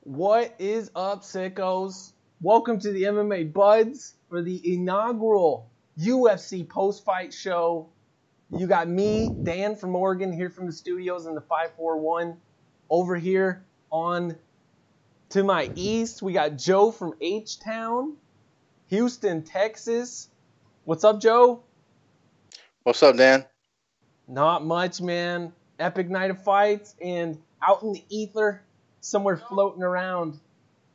What is up, sickos? Welcome to the MMA Buds for the inaugural UFC post-fight show. You got me, Dan from Oregon, here from the studios in the 541. Over here on to my east, we got Joe from H-Town, Houston, Texas. What's up, Joe? What's up, Dan? Not much, man. Epic night of fights, and out in the ether, somewhere floating around,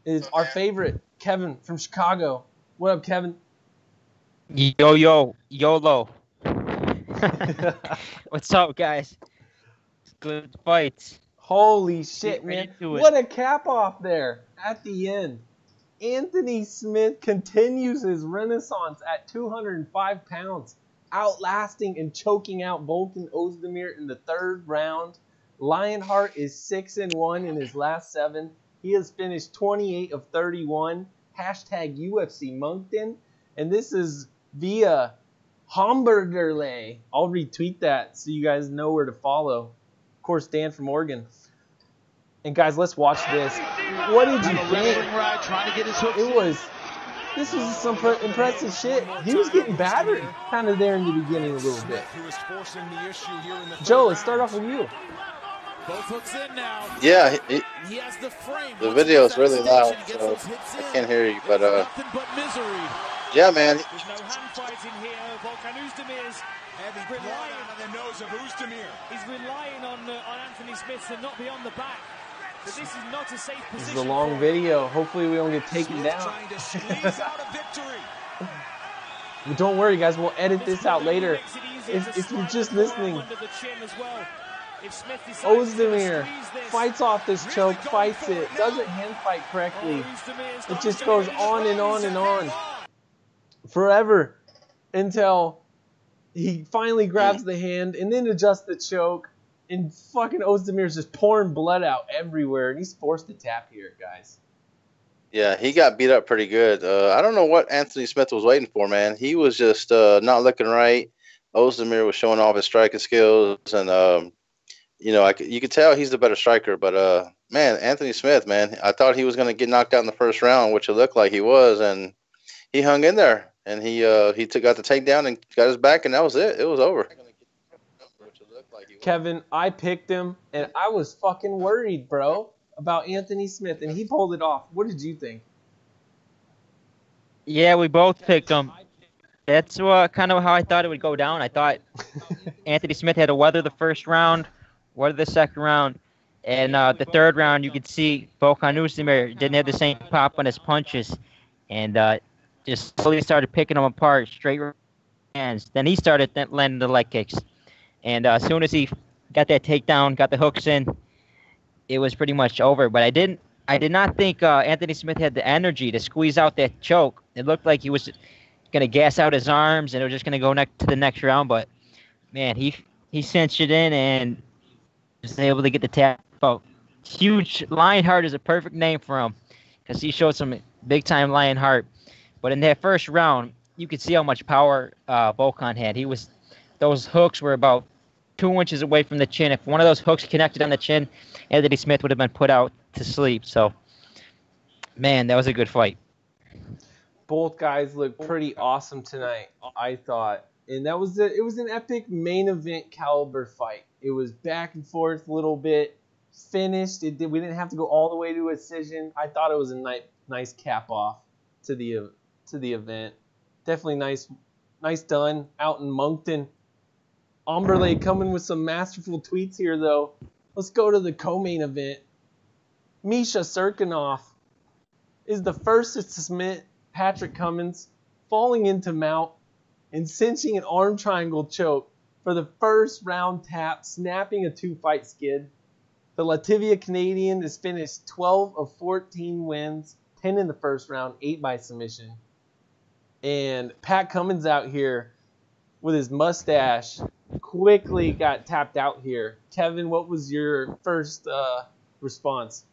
is our favorite, Kevin from Chicago. What up, Kevin? YOLO. What's up, guys? Good fights. Holy shit, Get ready man. to it. What a cap off there at the end. Anthony Smith continues his renaissance at 205 pounds, outlasting and choking out Volkan Ozdemir in the third round. Lionheart is 6-1 in his last 7. He has finished 28 of 31. Hashtag UFC Moncton. And this is via Hamburgerlay. I'll retweet that so you guys know where to follow. Of course, Dan from Oregon. And guys, let's watch this. What did you think? This was some impressive shit. He was getting battered kind of there in the beginning a little bit. Joe, let's start off with you. Both hooks in now. Yeah, He has the frame. the video is really loud, so I can't hear you. But Nothing but misery. yeah, man. There's no hand fighting here. Volkan Ozdemir's Heavy blood out of the nose of Ozdemir. he's relying on Anthony Smith to not be on the back. But this is not a safe position. This is a long video. Hopefully we don't get taken Smith down. trying to squeeze out a victory. But don't worry, guys. We'll edit this out later. If you're just listening, Ozdemir fights off this choke, fights it, doesn't hand fight correctly. It just goes on and on and on forever until he finally grabs the hand and then adjusts the choke. And fucking Ozdemir's just pouring blood out everywhere, and he's forced to tap here, guys. Yeah, he got beat up pretty good. I don't know what Anthony Smith was waiting for, man. He was just not looking right. Ozdemir was showing off his striking skills, and you could tell he's the better striker. But man, Anthony Smith, man, I thought he was going to get knocked out in the first round, which it looked like he was, and he hung in there, and he got the takedown and got his back, and that was it. It was over. Kevin, I picked him, and I was fucking worried, bro, about Anthony Smith, and he pulled it off. What did you think? Yeah, we both picked him. That's kind of how I thought it would go down. I thought Anthony Smith had to weather the first round, weather the second round, and the third round you could see Volkan Ozdemir didn't have the same pop on his punches, and just slowly started picking them apart, straight hands. Then he started landing the leg kicks. And as soon as he got that takedown, got the hooks in, it was pretty much over. But I did not think Anthony Smith had the energy to squeeze out that choke. It looked like he was going to gas out his arms and it was just going to go to the next round. But, man, he cinched it in and was able to get the tap out. Huge Lionheart is a perfect name for him because he showed some big-time Lionheart. But in that first round, you could see how much power Volkan had. Those hooks were about 2 inches away from the chin. If one of those hooks connected on the chin, Anthony Smith would have been put out to sleep. So, man, that was a good fight. Both guys looked pretty awesome tonight, I thought. And it was an epic main event caliber fight. It was back and forth a little bit, finished. We didn't have to go all the way to a decision. I thought it was a nice cap off to the event. Definitely nice done out in Moncton. Amberley coming with some masterful tweets here, though. Let's go to the co-main event. Misha Serkinov is the first to submit Patrick Cummins, falling into mount and cinching an arm triangle choke for the first round tap, snapping a 2-fight skid. The Latvia Canadian is finished 12 of 14 wins, 10 in the first round, 8 by submission. And Pat Cummins out here with his mustache quickly got tapped out here. Kevin, what was your first response?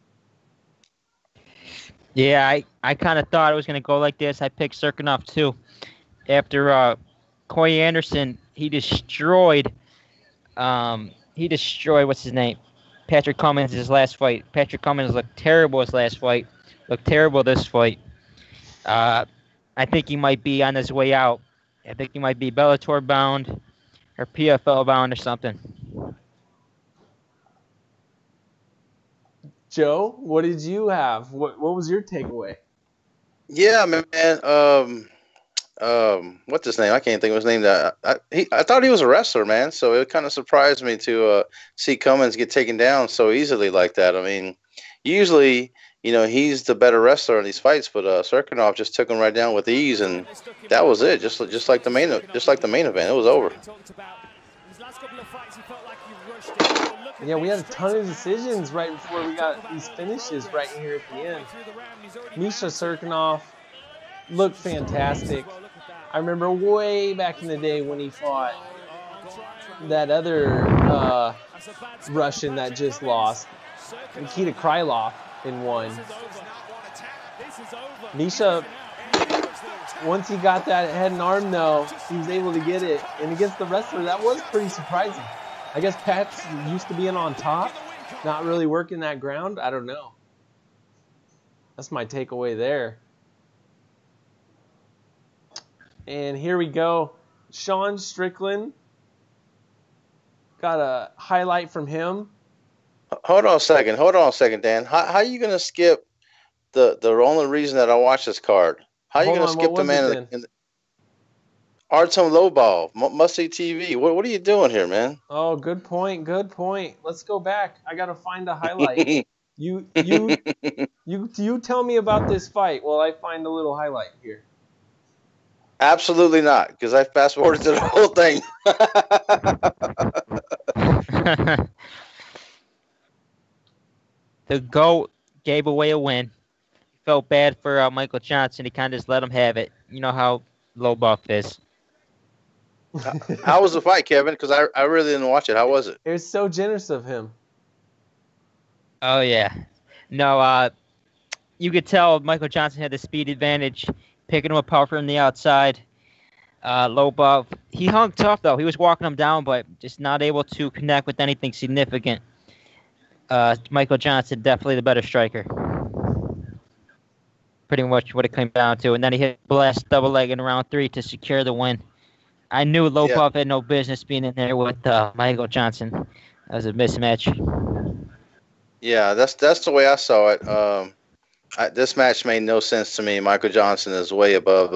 Yeah, I kind of thought it was going to go like this. I picked Serkinov too. After Corey Anderson, he destroyed what's his name? Patrick Cummins his last fight. Patrick Cummins looked terrible his last fight. Looked terrible this fight. I think he might be on his way out. I think he might be Bellator bound or PFL bound or something. Joe, what did you have? What was your takeaway? Yeah, man. What's his name? I can't think of his name. I thought he was a wrestler, man. So it kind of surprised me to see Cummins get taken down so easily like that. I mean, usually, he's the better wrestler in these fights, but Serkinov just took him right down with ease, and that was it. Just like the main event, it was over. Yeah, we had a ton of decisions right before we got these finishes right here at the end. Misha Serkinov looked fantastic. I remember way back in the day when he fought that other Russian that just lost, Nikita Krylov, in one. Misha, once he got that head and arm, though, he was able to get it. And against the wrestler, that was pretty surprising. I guess Pat's used to being on top, not really working that ground. I don't know. That's my takeaway there. And here we go. Sean Strickland. Got a highlight from him. Hold on a second, Dan. How are you going to skip the only reason that I watched this card? How are you going to skip the man in the Artem Lobov, must-see TV? What are you doing here, man? Oh, good point. Let's go back. I got to find a highlight. You tell me about this fight while I find a little highlight here. Absolutely not, because I fast-forwarded to the whole thing. The GOAT gave away a win. Felt bad for Michael Johnson. He kind of just let him have it. You know how Lobov is. How was the fight, Kevin? Because I really didn't watch it. How was it? It was so generous of him. Oh, yeah. No, you could tell Michael Johnson had the speed advantage, picking him apart from the outside. Lobov, he hung tough, though. He was walking him down, but just not able to connect with anything significant. Michael Johnson, definitely the better striker. Pretty much what it came down to. And then he hit blast double leg in round 3 to secure the win. I knew Lobov had no business being in there with Michael Johnson. That was a mismatch. Yeah, that's the way I saw it. This match made no sense to me. Michael Johnson is way above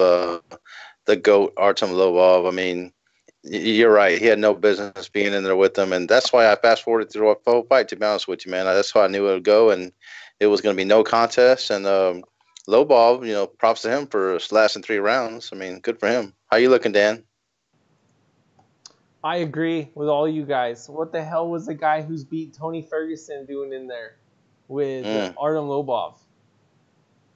the GOAT, Artem Lobov. I mean, you're right. He had no business being in there with them, and that's why I fast-forwarded through the whole fight, to be honest with you, man. That's why I knew it would go, and it was going to be no contest. And Lobov, props to him for lasting 3 rounds. I mean, good for him. How you looking, Dan? I agree with all you guys. What the hell was the guy who's beat Tony Ferguson doing in there with Artem Lobov?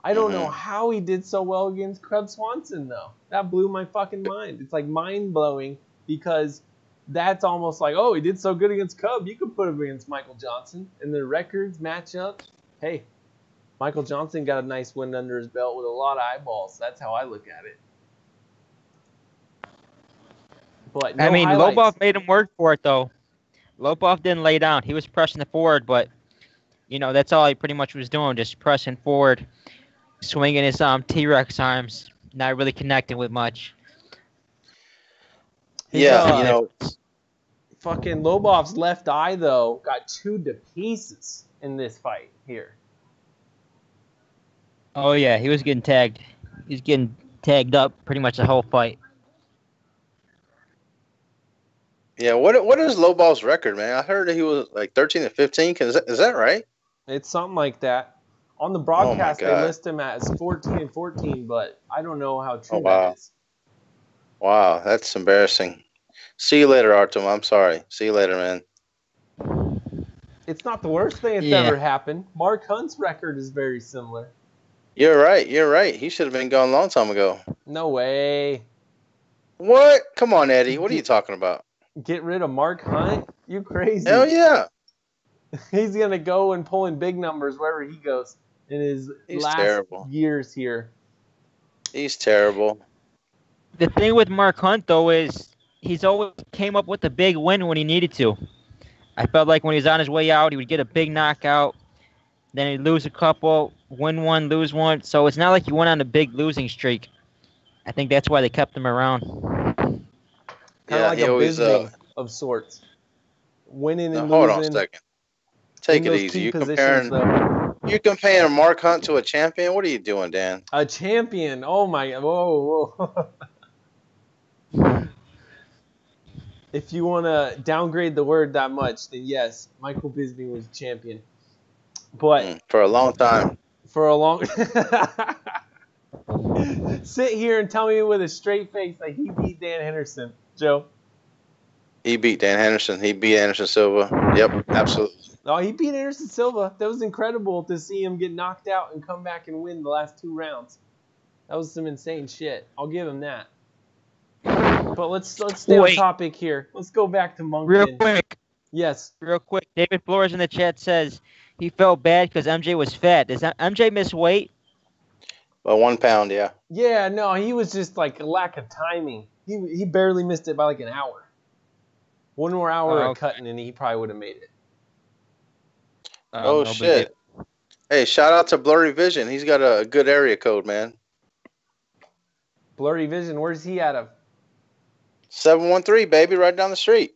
I don't know how he did so well against Cub Swanson, though. That blew my fucking mind. It's like mind-blowing because that's almost like, oh, he did so good against Cub. You could put him against Michael Johnson. And the records match up. Hey, Michael Johnson got a nice win under his belt with a lot of eyeballs. That's how I look at it. But no highlights. Lobov made him work for it, though. Lobov didn't lay down. He was pressing it forward, but, that's all he pretty much was doing, just pressing forward, swinging his T-Rex arms, not really connecting with much. Fucking Lobov's left eye, though, got chewed to pieces in this fight here. Oh, yeah, he was getting tagged. He was getting tagged up pretty much the whole fight. Yeah, what is Lobov's record, man? I heard that he was like 13-15. Is that right? It's something like that. On the broadcast, they list him as 14-14, but I don't know how true that is. Wow, that's embarrassing. See you later, Artem. I'm sorry. See you later, man. It's not the worst thing that's ever happened. Mark Hunt's record is very similar. You're right. He should have been gone a long time ago. No way. What? Come on, Eddie. What are you talking about? Get rid of Mark Hunt? You crazy. Hell yeah. He's going to go and pull in big numbers wherever he goes in his last years here. He's terrible. The thing with Mark Hunt, though, is he's always came up with a big win when he needed to. I felt like when he was on his way out, he would get a big knockout, then he'd lose a couple, win one, lose one. So it's not like he went on a big losing streak. I think that's why they kept him around. Kind of like he a always. Bisping of sorts. Winning Now, and hold on a losing. second. Take in it those easy. key You positions, comparing Mark Hunt to a champion? What are you doing, Dan? A champion. Oh my. Whoa. If you want to downgrade the word that much, then yes, Michael Bisping was a champion. But For a long time. for a long sit here and tell me with a straight face like he beat Dan Henderson, Joe. He beat Dan Henderson. He beat Anderson Silva. Yep, absolutely. Oh, he beat Anderson Silva. That was incredible to see him get knocked out and come back and win the last 2 rounds. That was some insane shit. I'll give him that. But let's stay on topic here. Let's go back to Moncton. Real quick. Yes. Real quick. David Flores in the chat says he felt bad because MJ was fat. Does MJ miss weight? Well, 1 pound, yeah. Yeah, no, he was just like a lack of timing. He barely missed it by like an hour. 1 more hour of cutting and he probably would have made it. Oh, no shit. Hey, shout out to Blurry Vision. He's got a good area code, man. Blurry Vision, where's he out of? 713, baby, right down the street.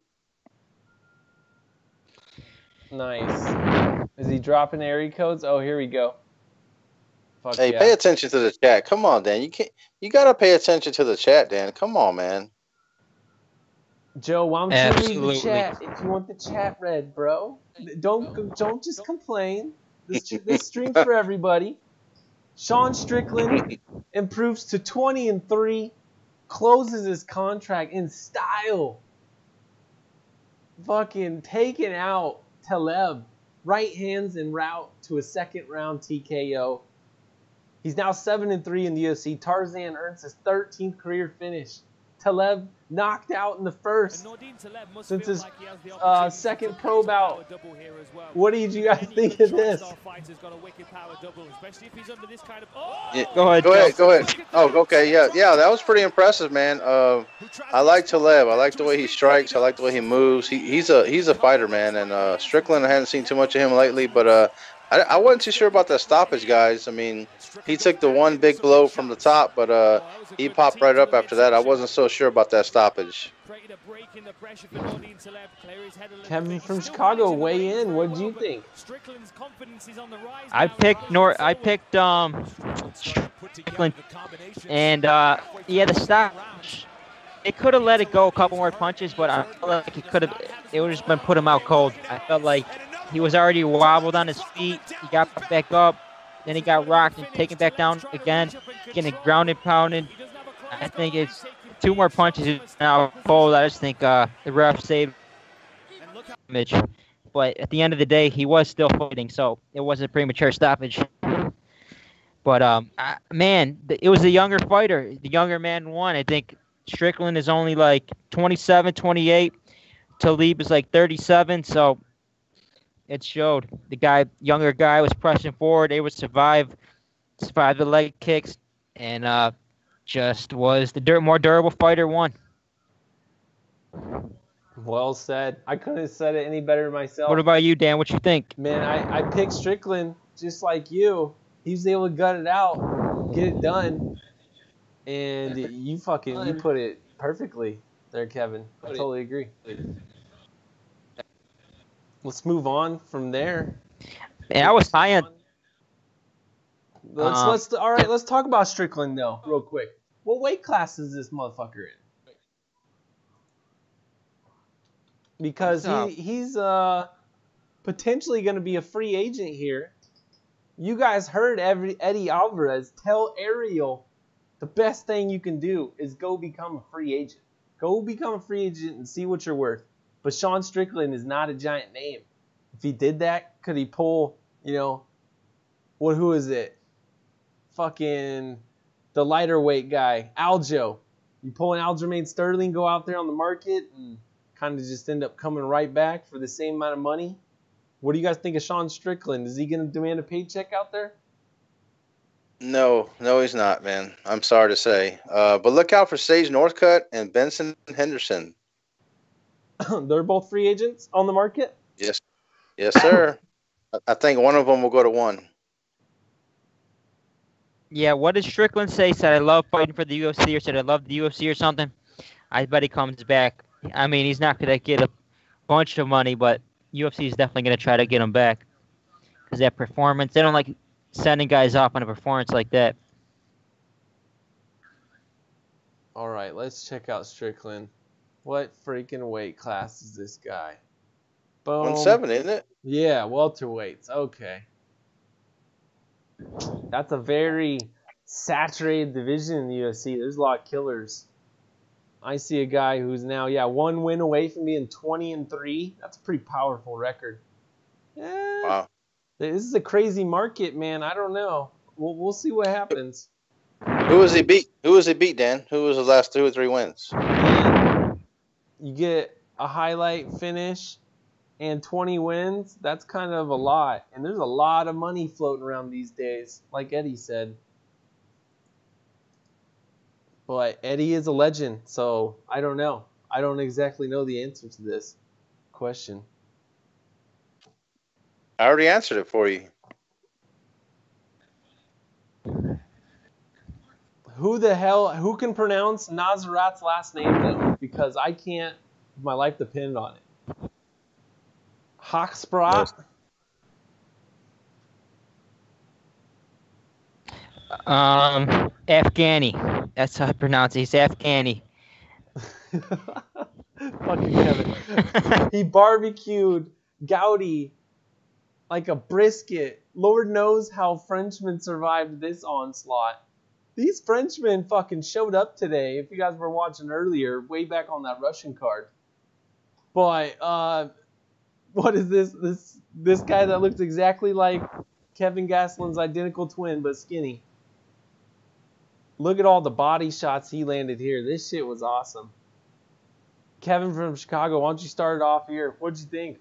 Nice. Is he dropping area codes? Oh, here we go. Fuck hey, yeah. Pay attention to the chat. Come on, Dan. You gotta pay attention to the chat, Dan. Come on, man. Joe, why don't you read the chat if you want the chat read, bro? Don't just complain. This stream's for everybody. Sean Strickland improves to 20-3, closes his contract in style. Fucking taking out Taleb, right hands en route to a 2nd round TKO. He's now 7-3 in the UFC. Tarzan earns his 13th career finish. Taleb knocked out in the first since his 2nd pro bout. What did you guys think of this? Yeah, go ahead. Oh, okay, yeah, that was pretty impressive, man. I like Taleb. I like the way he strikes. I like the way he moves. He's a fighter, man. And Strickland, I hadn't seen too much of him lately, but I wasn't too sure about that stoppage, guys. I mean, he took the one big blow from the top, but he popped right up after that. I wasn't so sure about that stoppage. Kevin from Chicago, weigh in. What did you think? I picked Strickland, and the stoppage. It could have let it go a couple more punches, but I felt like it would have just been put him out cold. I felt like he was already wobbled on his feet. He got back up. Then he got rocked and taken back down again, getting grounded, pounded. I think it's 2 more punches now cold. I just think the ref saved image. But at the end of the day, he was still fighting, so it wasn't a premature stoppage. But, man, it was the younger fighter. The younger man won. I think Strickland is only like 27, 28. Talib is like 37, so it showed. The younger guy was pressing forward, able to survive the leg kicks, and just was the more durable fighter won. Well said. I couldn't have said it any better myself. What about you, Dan? What you think? Man, I picked Strickland just like you. He was able to gut it out, get it done, and you put it perfectly there, Kevin. I totally agree. Let's move on from there. Man, I was high on. Let's talk about Strickland though, real quick. What weight class is this motherfucker in? Because he's potentially going to be a free agent here. You guys heard Eddie Alvarez tell Ariel the best thing you can do is go become a free agent. Go become a free agent and see what you're worth. But Sean Strickland is not a giant name. If he did that, could he pull, who is it? Fucking the lighter weight guy, Aljo. You pull an Aljamain Sterling, go out there on the market, and kind of just end up coming right back for the same amount of money. What do you guys think of Sean Strickland? Is he going to demand a paycheck out there? No, he's not, man. I'm sorry to say. But look out for Sage Northcutt and Benson Henderson. They're both free agents on the market? Yes, sir. I think one of them will go to 1. Yeah, what did Strickland say? Said I love fighting for the UFC, or said I love the UFC or something? I bet he comes back. I mean, he's not gonna get a bunch of money, but UFC is definitely gonna try to get him back because that performance. They don't like sending guys off on a performance like that. All right, let's check out Strickland. What freaking weight class is this guy? Boom. 170, isn't it? Yeah, welterweights. Okay. That's a very saturated division in the UFC. There's a lot of killers. I see a guy who's now, 1 win away from being 20-3. That's a pretty powerful record. Yeah. Wow. This is a crazy market, man. I don't know. We'll see what happens. Who was he beat? Who was he beat, Dan? Who was the last 2 or 3 wins? Man, you get a highlight finish and 20 wins. That's kind of a lot. And there's a lot of money floating around these days, like Eddie said. But Eddie is a legend, so I don't know. I don't exactly know the answer to this question. I already answered it for you. Who can pronounce Nazarat's last name, though? Because I can't, my life depended on it. Hochsprach? Afghani. That's how I pronounce it. He's Afghani. Fucking Kevin. He barbecued Gowdy like a brisket. Lord knows how Frenchmen survived this onslaught. These Frenchmen fucking showed up today, if you guys were watching earlier, way back on that Russian card. But, what is this guy that looks exactly like Kevin Gastelum's identical twin, but skinny? Look at all the body shots he landed here. This shit was awesome. Kevin from Chicago, why don't you start it off here? What'd you think?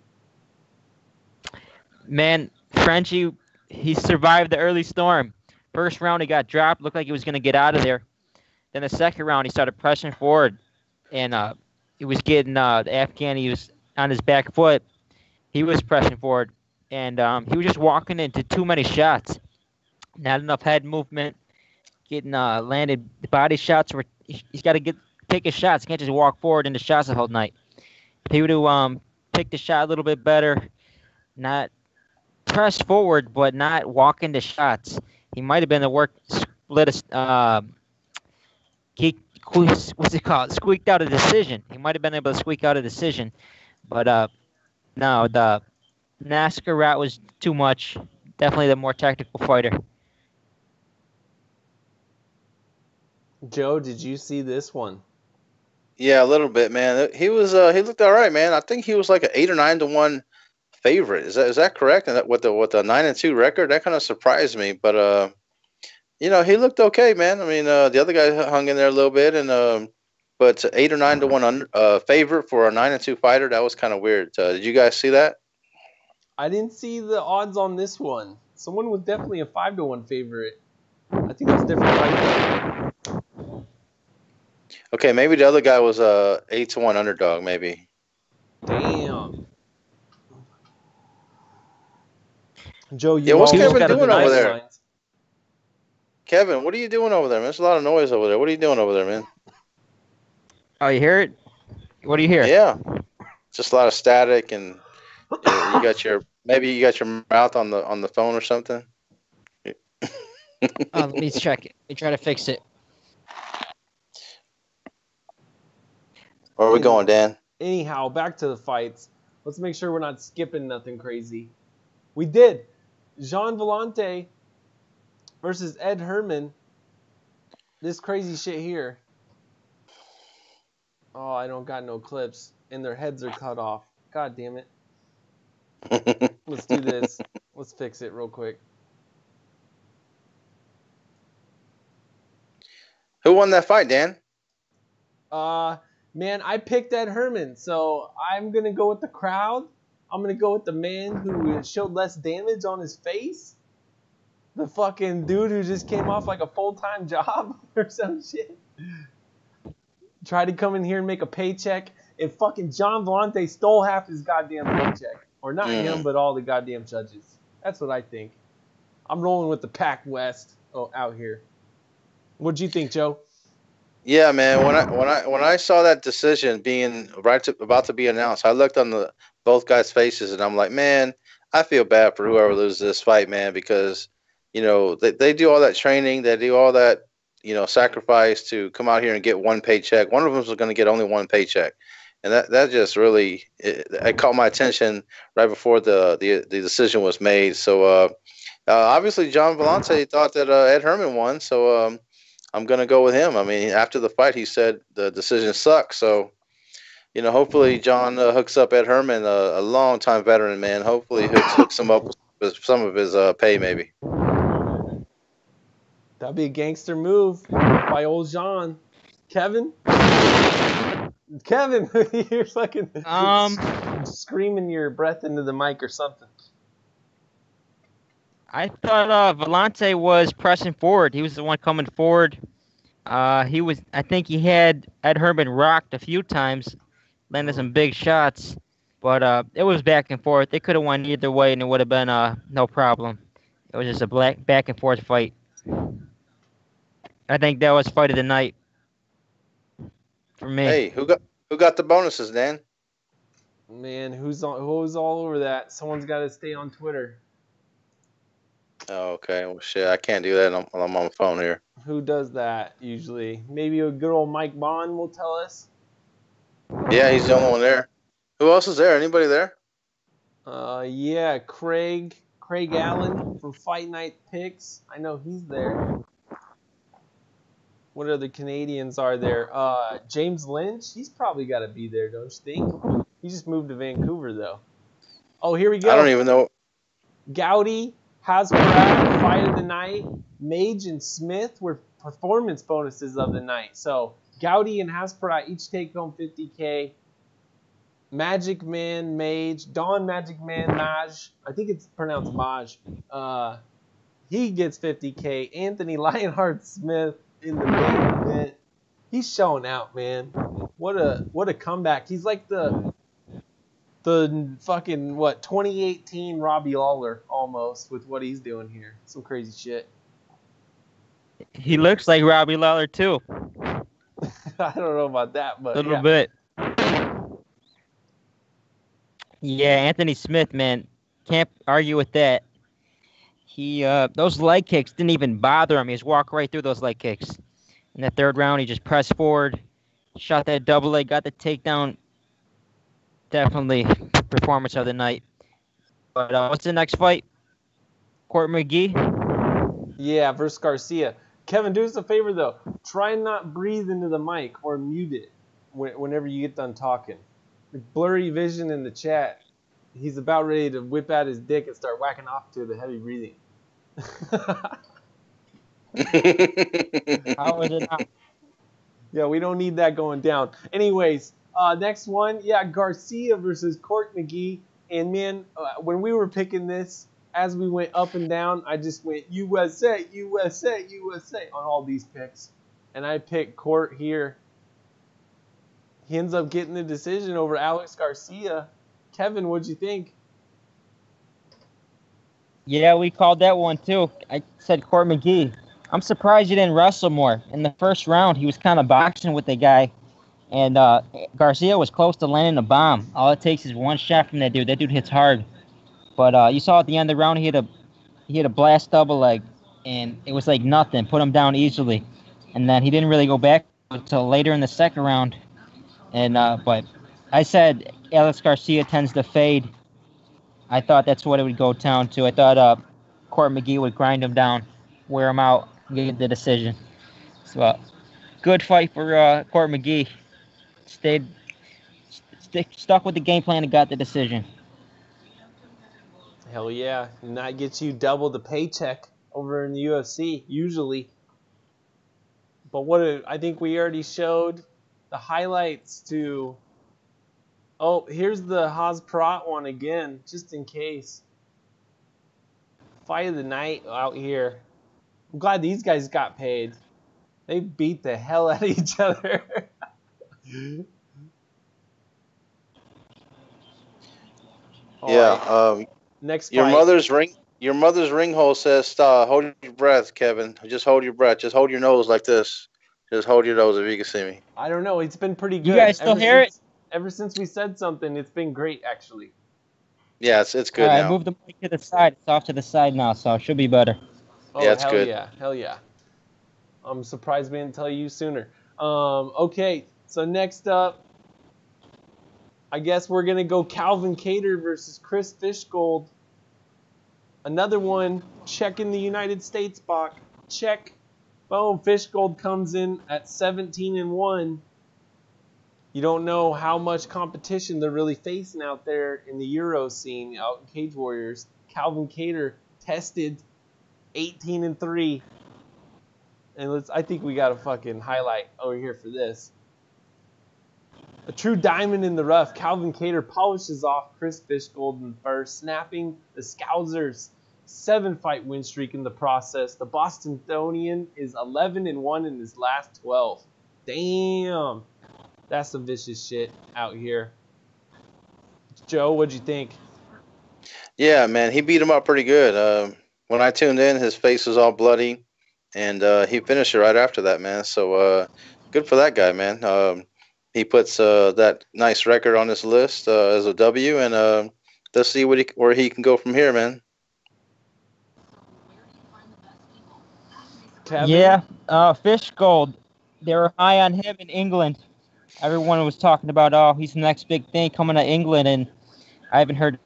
Man, Frenchie, he survived the early storm. First round, he got dropped. Looked like he was going to get out of there. Then the second round, he started pressing forward. And he was getting the Afghan. He was on his back foot. He was pressing forward. And he was just walking into too many shots. Not enough head movement. Getting landed body shots. He's got to take his shots. He can't just walk forward into shots the whole night. If he would have picked the shot a little bit better, not pressed forward, but not walk into shots, he might have been the work split. What's it called? Squeaked out a decision. He might have been able to squeak out a decision, but no, the NASCAR route was too much. Definitely the more tactical fighter. Joe, did you see this one? Yeah, a little bit, man. He was he looked all right, man. I think he was like an 8 or 9 to 1 favorite. Is that correct? And with the 9-2 record, that kind of surprised me. But he looked okay, man. I mean, the other guy hung in there a little bit, and but 8 or 9 to 1 favorite for a 9-2 fighter, that was kind of weird. Did you guys see that? I didn't see the odds on this one. Someone was definitely a 5 to 1 favorite. I think that's different fight. Okay, maybe the other guy was a 8 to 1 underdog, maybe. Damn. Joe, what's Kevin got doing over there? lines. Kevin, what are you doing over there, man? There's a lot of noise over there. What are you doing over there, man? Oh, you hear it? What do you hear? Yeah, just a lot of static, and you got your mouth on the phone or something. Let me check it. Let me try to fix it. Where are we going, Dan? Anyhow, back to the fights. Let's make sure we're not skipping nothing crazy. We did. Jean Vellante versus Ed Herman. This crazy shit here. Oh, I don't got no clips. And their heads are cut off. God damn it. Let's do this. Let's fix it real quick. Who won that fight, Dan? Man, I picked Ed Herman, so I'm going to go with the crowd. I'm going to go with the man who showed less damage on his face. The fucking dude who just came off like a full-time job or some shit. Tried to come in here and make a paycheck, and fucking John Vellante stole half his goddamn paycheck. Or not him, but all the goddamn judges. That's what I think. I'm rolling with the Pac West out here. What'd you think, Joe? Yeah, man. When I saw that decision being about to be announced, I looked on both guys' faces, and I'm like, man, I feel bad for whoever loses this fight, man, because they do all that training, they do all that sacrifice to come out here and get one paycheck. One of them is going to get only one paycheck, and that just really it caught my attention right before the decision was made. So obviously, John Vellante thought that Ed Herman won, so. I'm going to go with him. I mean, after the fight, he said the decision sucks. So, hopefully John hooks up Ed Herman, a long-time veteran, man. Hopefully hooks him up with some of his pay, maybe. That'd be a gangster move by old John. Kevin, you're fucking screaming your breath into the mic or something. I thought Vellante was pressing forward. He was the one coming forward. I think he had Ed Herman rocked a few times, landed some big shots, but it was back and forth. They could have won either way, and it would have been no problem. It was just a back and forth fight. I think that was fight of the night for me. Hey, who got the bonuses, Dan? Man, who's all over that? Someone's got to stay on Twitter. Oh, okay. Well, shit, I can't do that. I'm on the phone here. Who does that usually? Maybe a good old Mike Bond will tell us. Yeah, he's the only one there. Who else is there? Anybody there? Yeah, Craig Allen from Fight Night Picks. I know he's there. What other Canadians are there? James Lynch. He's probably got to be there, don't you think? He just moved to Vancouver though. Oh, here we go. I don't even know. Gowdy, Hasbara, Fight of the Night, Mage and Smith were performance bonuses of the night. So Gowdy and Hasbara each take home $50K. Magic Man, Mage, Don Magic Man, Maj, I think it's pronounced Maj. He gets $50K. Anthony Lionheart Smith in the main event. He's showing out, man. What a comeback. He's like the fucking 2018 Robbie Lawler almost with what he's doing here. Some crazy shit. He looks like Robbie Lawler too. I don't know about that, but a little bit. Yeah, Anthony Smith, man, can't argue with that. He those leg kicks didn't even bother him. He just walked right through those leg kicks. In the third round, he just pressed forward, shot that double leg, got the takedown. Definitely performance of the night. But what's the next fight? Court McGee? Yeah, versus Garcia. Kevin, do us a favor, though. Try and not breathe into the mic or mute it whenever you get done talking. Blurry vision in the chat. He's about ready to whip out his dick and start whacking off to the heavy breathing. How is it not? Yeah, we don't need that going down. Anyways, next one, yeah, Garcia versus Court McGee. And man, when we were picking this, as we went up and down, I just went USA, USA, USA on all these picks. And I picked Court here. He ends up getting the decision over Alex Garcia. Kevin, what'd you think? Yeah, we called that one too. I said Court McGee. I'm surprised you didn't wrestle more. In the first round, he was kind of boxing with the guy. And Garcia was close to landing a bomb. All it takes is one shot from that dude. That dude hits hard. But you saw at the end of the round, he hit a blast double leg, and it was like nothing. Put him down easily. And then he didn't really go back until later in the second round. And but I said Alex Garcia tends to fade. I thought that's what it would go down to. I thought Court McGee would grind him down, wear him out, and get the decision. So good fight for Court McGee. Stuck with the game plan and got the decision. Hell yeah. And that gets you double the paycheck over in the UFC, usually. But I think we already showed the highlights to... Oh, here's the Haas Prat one again, just in case. Fight of the night out here. I'm glad these guys got paid. They beat the hell out of each other. All right. Yeah. Next Your fight. mother's ring hole says, "Stop. Hold your breath, Kevin. Just hold your breath. Just hold your nose like this. Just hold your nose if you can see me." I don't know. It's been pretty good. You guys still hear it? Ever since we said something, it's been great, actually. Yeah, it's All good right, now. move the mic to the side. It's off to the side now, so it should be better. Oh, Yeah, it's hell good. yeah. Hell yeah. I'm surprised we didn't tell you sooner. Okay, so next up, I guess we're going to go Calvin Kattar versus Chris Fishgold. Another one, check in the United States box. Check. Boom, Fishgold comes in at 17-1. You don't know how much competition they're really facing out there in the Euro scene, out in Cage Warriors. Calvin Kattar tested 18-3. And I think we got a fucking highlight over here for this. A true diamond in the rough, Calvin Kattar polishes off Chris Fishgold in first, snapping the Scousers' 7-fight win streak in the process. The Bostonian is 11-1 in his last 12. Damn. That's some vicious shit out here. Joe, what'd you think? Yeah, man, he beat him up pretty good. When I tuned in, his face was all bloody, and he finished it right after that, man. So good for that guy, man. He puts that nice record on his list as a W, and let's see where he can go from here, man. Kevin? Yeah, Fishgold. They were high on him in England. Everyone was talking about, oh, he's the next big thing coming to England, and I haven't heard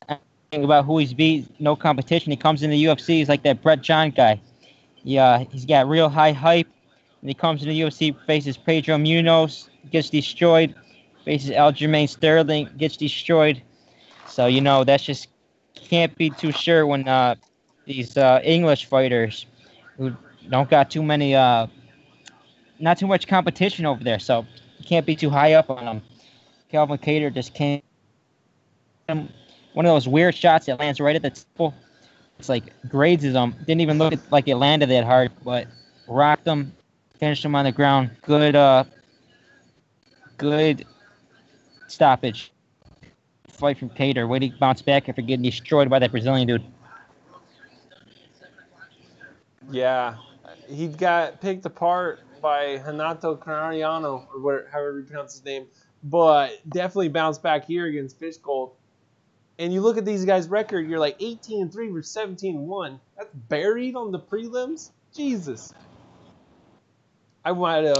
anything about who he's beat. No competition. He comes in the UFC. He's like that Brett John guy. Yeah, he's got real high hype. And he comes in the UFC, faces Pedro Munoz, gets destroyed. Faces Aljamain Sterling, gets destroyed. So, that's just can't be too sure when these English fighters who don't got too many, not too much competition over there. So, you can't be too high up on them. Calvin Kattar just came. One of those weird shots that lands right at the temple. It's like grazes him. Didn't even look like it landed that hard, but rocked him, finished him on the ground. Good stoppage. Fight from Kattar. Way to bounce back after getting destroyed by that Brazilian dude. Yeah, he got picked apart by Renato Canariano, or however you pronounce his name, but definitely bounced back here against Fishgold. And you look at these guys' record, you're like 18-3 versus 17-1. That's buried on the prelims? Jesus. I might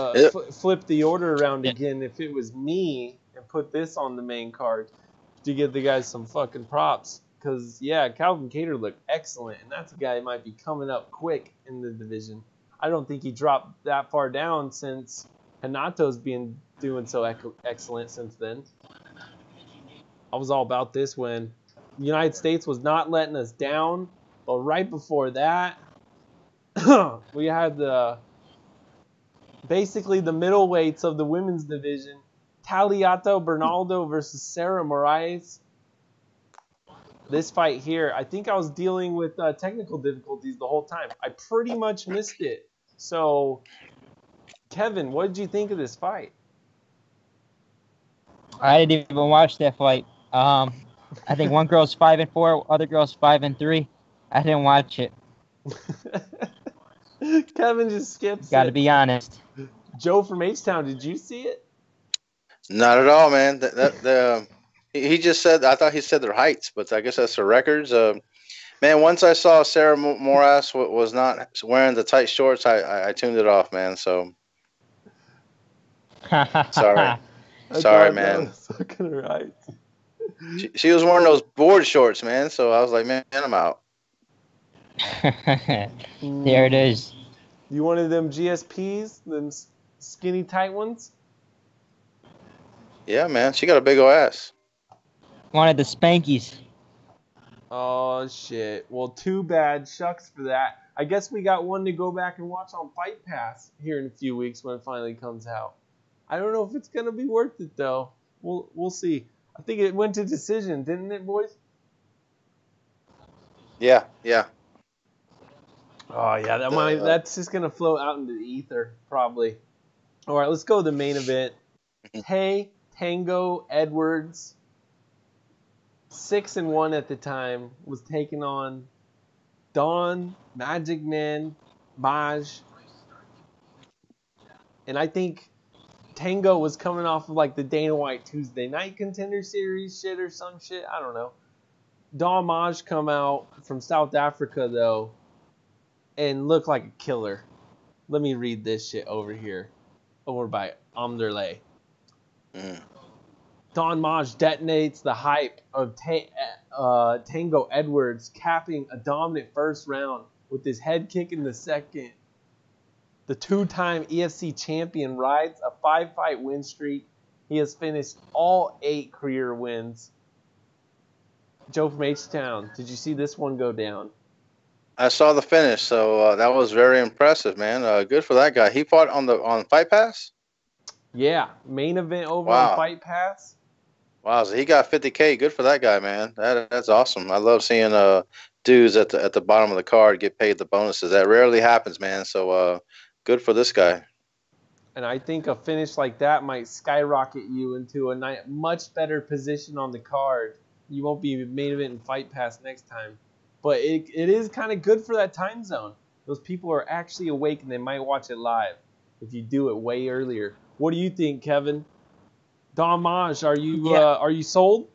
flip the order around again if it was me and put this on the main card to give the guys some fucking props. Because, yeah, Calvin Kattar looked excellent, and that's a guy who might be coming up quick in the division. I don't think he dropped that far down since Hanato's been doing so excellent since then. I was all about this when the United States was not letting us down. But right before that, we had basically the middleweights of the women's division. Taliato Bernaldo versus Sarah Moraes. This fight here, I think I was dealing with technical difficulties the whole time. I pretty much missed it. So, Kevin, what did you think of this fight? I didn't even watch that fight. I think one girl's 5-4, other girl's 5-3. I didn't watch it. Kevin just skips it. Got to be honest. Joe from H-Town, did you see it? Not at all, man. He just said. I thought he said their heights, but I guess that's their records. Man, once I saw Sarah Moraes was not wearing the tight shorts, I tuned it off, man. So sorry, man. Fucking right. She was wearing those board shorts, man. So I was like, man, I'm out. There it is. You wanted them GSPs, them skinny tight ones? Yeah, man. She got a big old ass. Wanted the Spankies. Oh, shit. Well, too bad. Shucks for that. I guess we got one to go back and watch on Fight Pass here in a few weeks when it finally comes out. I don't know if it's going to be worth it, though. We'll see. I think it went to decision, didn't it, boys? Yeah. Oh, yeah. That's just going to float out into the ether, probably. All right, let's go to the main event. Hey, Tango Edwards 6-1 at the time, was taking on Don, Magic Man, Maj. And I think Tango was coming off of like the Dana White Tuesday Night Contender Series shit or some shit. I don't know. Don Maj come out from South Africa, though, and look like a killer. Let me read this shit over here. Over by Omderley. Don Maj detonates the hype of Tango Edwards, capping a dominant first round with his head kick in the second. The two-time EFC champion rides a 5-fight win streak. He has finished all 8 career wins. Joe from H-Town, did you see this one go down? I saw the finish, so that was very impressive, man. Good for that guy. He fought on Fight Pass? Yeah, main event over on Fight Pass. Wow, so he got 50K. Good for that guy, man. That's awesome. I love seeing dudes at the bottom of the card get paid the bonuses. That rarely happens, man. So good for this guy. And I think a finish like that might skyrocket you into a much better position on the card. You won't be main event and Fight Pass next time. But it is kind of good for that time zone. Those people are actually awake and they might watch it live if you do it way earlier. What do you think, Kevin? Don Maj, are you sold?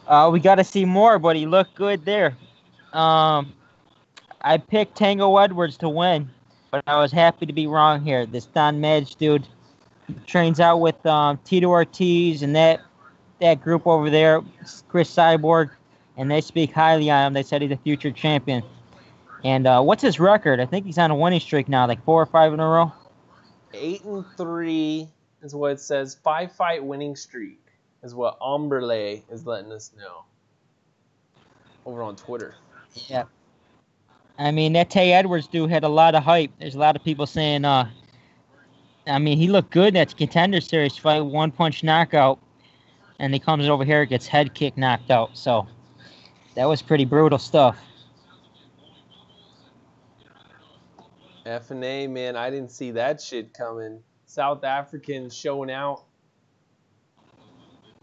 We got to see more, but he looked good there. I picked Tango Edwards to win, but I was happy to be wrong here. This Don Maj dude trains out with Tito Ortiz and that group over there, Chris Cyborg, and they speak highly on him. They said he's a future champion. And what's his record? I think he's on a winning streak now, like 4 or 5 in a row. 8-3 is what it says. 5-fight winning streak is what Omberley is letting us know over on Twitter. Yeah. I mean, that Tay Edwards dude had a lot of hype. There's a lot of people saying, he looked good in that Contender Series fight, 1-punch knockout. And he comes over here, gets head kick knocked out. So that was pretty brutal stuff. F&A, man, I didn't see that shit coming. South Africans showing out.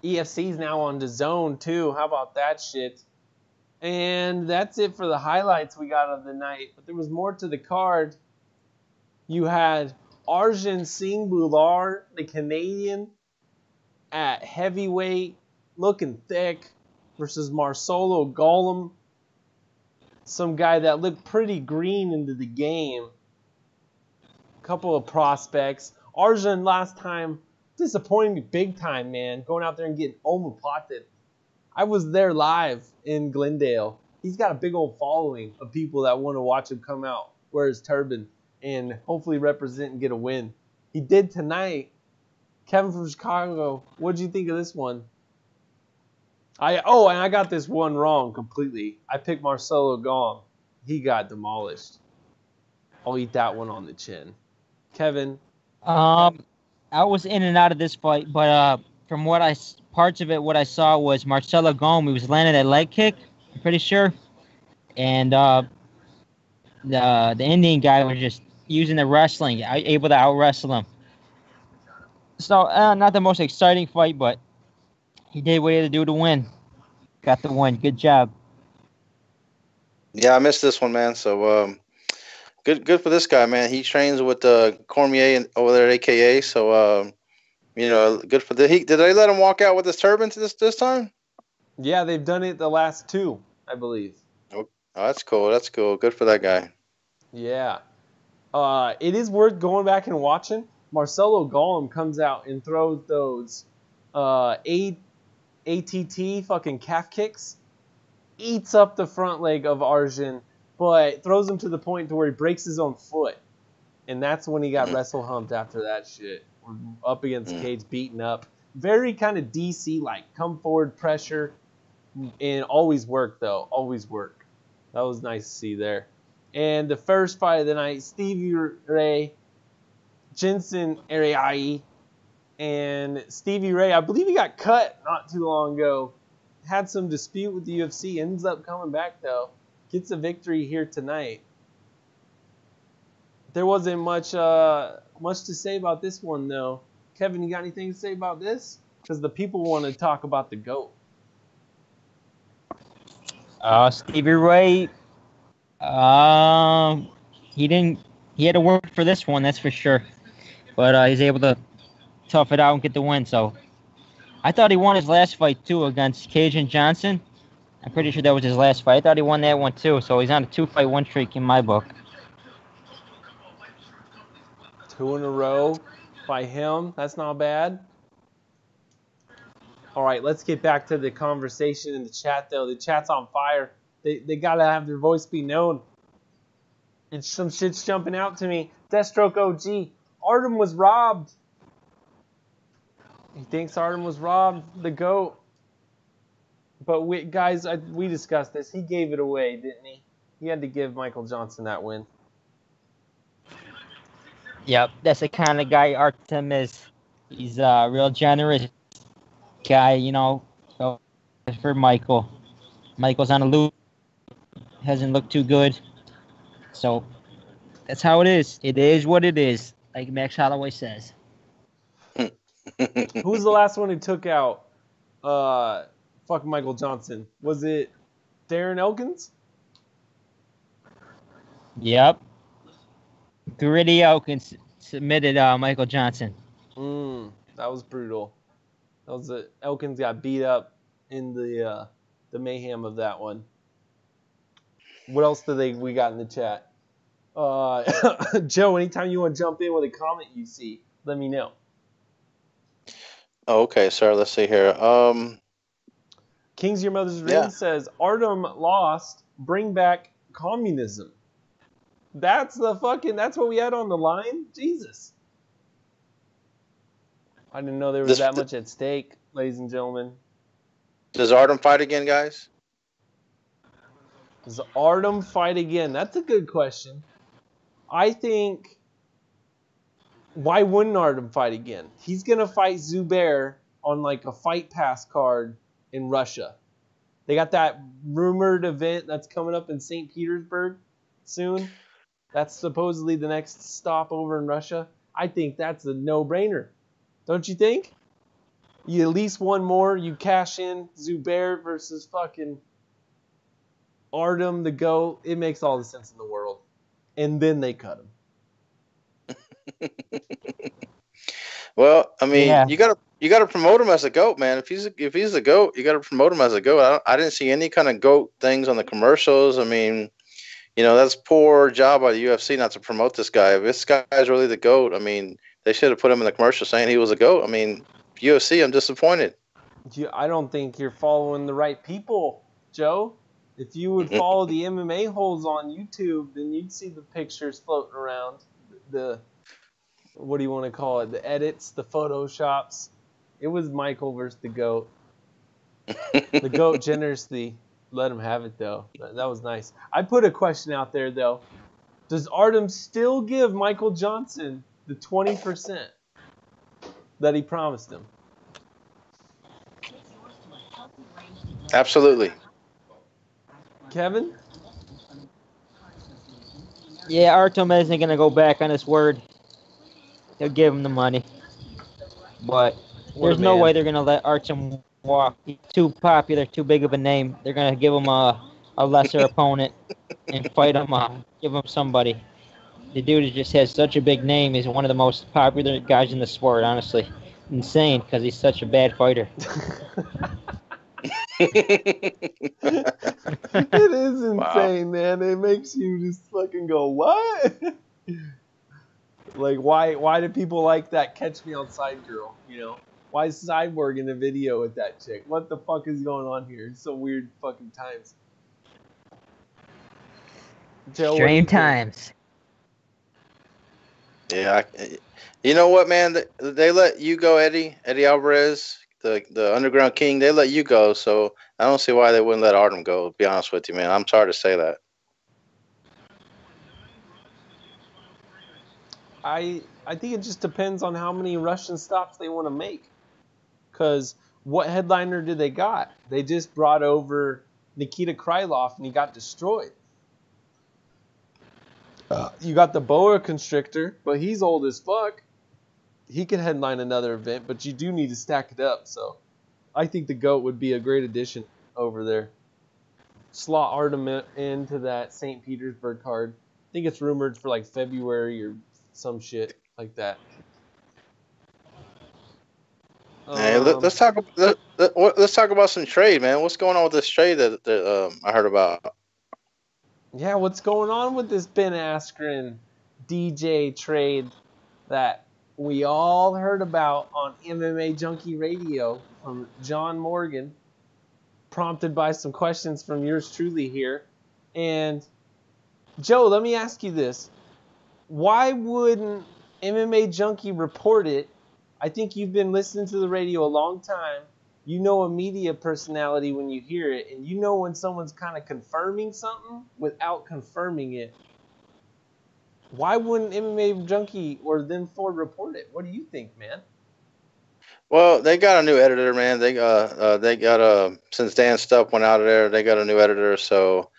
EFC's now on the zone, too. How about that shit? And that's it for the highlights we got of the night. But there was more to the card. You had Arjun Singh Bular, the Canadian, at heavyweight, looking thick, versus Marcelo Gollum, some guy that looked pretty green into the game. Couple of prospects. Arjun last time disappointed me big time, man. Going out there and getting omoplated. I was there live in Glendale. He's got a big old following of people that want to watch him come out, wear his turban, and hopefully represent and get a win. He did tonight. Kevin from Chicago, what did you think of this one? And I got this one wrong completely. I picked Marcelo Gollum. He got demolished. I'll eat that one on the chin. Kevin? I was in and out of this fight, but from what parts of it, what I saw was Marcelo Gollum. He was landing that leg kick, I'm pretty sure, and the Indian guy was just using the wrestling, able to out wrestle him. So not the most exciting fight, but he did what he had to do to win. Got the win. Good job. Yeah, I missed this one, man. So good for this guy, man. He trains with Cormier over there at AKA. So good for did they let him walk out with his turban this time? Yeah, they've done it the last 2, I believe. Oh, that's cool. That's cool. Good for that guy. Yeah. It is worth going back and watching. Marcelo Gollum comes out and throws those ATT fucking calf kicks, eats up the front leg of Arjun, but throws him to the point to where he breaks his own foot. And that's when he got wrestle humped after that shit. Up against cage, beaten up. Very kind of DC-like. Come forward, pressure, and always work, though. Always work. That was nice to see there. And the first fight of the night, Stevie Ray, Jensen Ariai, and Stevie Ray, I believe he got cut not too long ago. Had some dispute with the UFC, ends up coming back though. Gets a victory here tonight. There wasn't much to say about this one though. Kevin, you got anything to say about this? Because the people want to talk about the GOAT. Stevie Ray, um, he didn't. He had to work for this one, that's for sure. But he's able to tough it out and get the win. So I thought he won his last fight too against Cajun Johnson. I'm pretty sure that was his last fight. I thought he won that one too. So he's on a 2-fight win streak in my book. 2 in a row by him. That's not bad. All right, let's get back to the conversation in the chat, though. The chat's on fire. They got to have their voice be known. It's some shit's jumping out to me. Deathstroke OG. Artem was robbed. He thinks Artem was robbed. The GOAT. But we discussed this. He gave it away, didn't he? He had to give Michael Johnson that win. Yep, that's the kind of guy Artem is. He's a real generous guy, you know. So for Michael. Michael's on a loop. Hasn't looked too good. So that's how it is. It is what it is, like Max Holloway says. Who was the last one who took out fucking Michael Johnson? Was it Darren Elkins? Yep. Gritty Elkins submitted Michael Johnson. That was brutal. Elkins got beat up in the mayhem of that one. What else we got in the chat? Joe, anytime you want to jump in with a comment you see, let me know. Oh, okay, sir. Let's see here. King's Your Mother's Ring says, Artem lost, bring back communism. That's what we had on the line? Jesus. I didn't know there was that much at stake, ladies and gentlemen. Does Artem fight again, guys? Does Artem fight again? That's a good question. I think, why wouldn't Artem fight again? He's going to fight Zubair on like a Fight Pass card in Russia. They got that rumored event that's coming up in St. Petersburg soon. That's supposedly the next stop over in Russia. I think that's a no-brainer. Don't you think? You at least one more. You cash in Zubair versus fucking Artem, the GOAT. It makes all the sense in the world. And then they cut him. Well, I mean, you gotta promote him as a GOAT, man. If he's a GOAT, you gotta promote him as a GOAT. I didn't see any kind of GOAT things on the commercials. I mean, you know, that's poor job by the UFC not to promote this guy. If this guy's really the GOAT, I mean, they should have put him in the commercial saying he was a GOAT. I mean, UFC, I'm disappointed. I don't think you're following the right people, Joe. If you would follow the MMA holes on YouTube, then you'd see the pictures floating around. The what do you want to call it? The edits, the photoshops. It was Michael versus the GOAT. The GOAT generously let him have it, though. That was nice. I put a question out there, though. Does Artem still give Michael Johnson the 20% that he promised him? Absolutely. Kevin? Yeah, Artem isn't going to go back on his word. He'll give him the money. But there's no way they're going to let Artem walk. He's too popular, too big of a name. They're going to give him a lesser opponent and fight him, give him somebody. The dude just has such a big name. He's one of the most popular guys in the sport, honestly. Insane, because he's such a bad fighter. It is insane, man. It makes you just fucking go, what? Like, why do people like that Catch Me Outside girl, you know? Why is Cyborg in a video with that chick? What the fuck is going on here? It's so weird fucking times. Joe, Strange times. Yeah, you know what, man? They let you go, Eddie Alvarez, the Underground King. They let you go, so I don't see why they wouldn't let Artem go. To be honest with you, man, I'm sorry to say that. I think it just depends on how many Russian stops they want to make. Because what headliner did they got? They just brought over Nikita Krylov and he got destroyed. You got the Boa Constrictor, but he's old as fuck. He can headline another event, but you do need to stack it up. So I think the GOAT would be a great addition over there. slot Artem into that St. Petersburg card. I think it's rumored for like February or some shit like that. Hey, let's talk. Let's talk about some trade, man. What's going on with this trade that I heard about? Yeah, what's going on with this Ben Askren DJ trade that we all heard about on MMA Junkie Radio from John Morgan, prompted by some questions from yours truly here. And Joe, let me ask you this. Why wouldn't MMA Junkie report it? I think you've been listening to the radio a long time. You know a media personality when you hear it, and you know when someone's kind of confirming something without confirming it. Why wouldn't MMA Junkie or them four report it? What do you think, man? Well, they got a new editor, man. They got since Dan Stupp went out of there, they got a new editor. So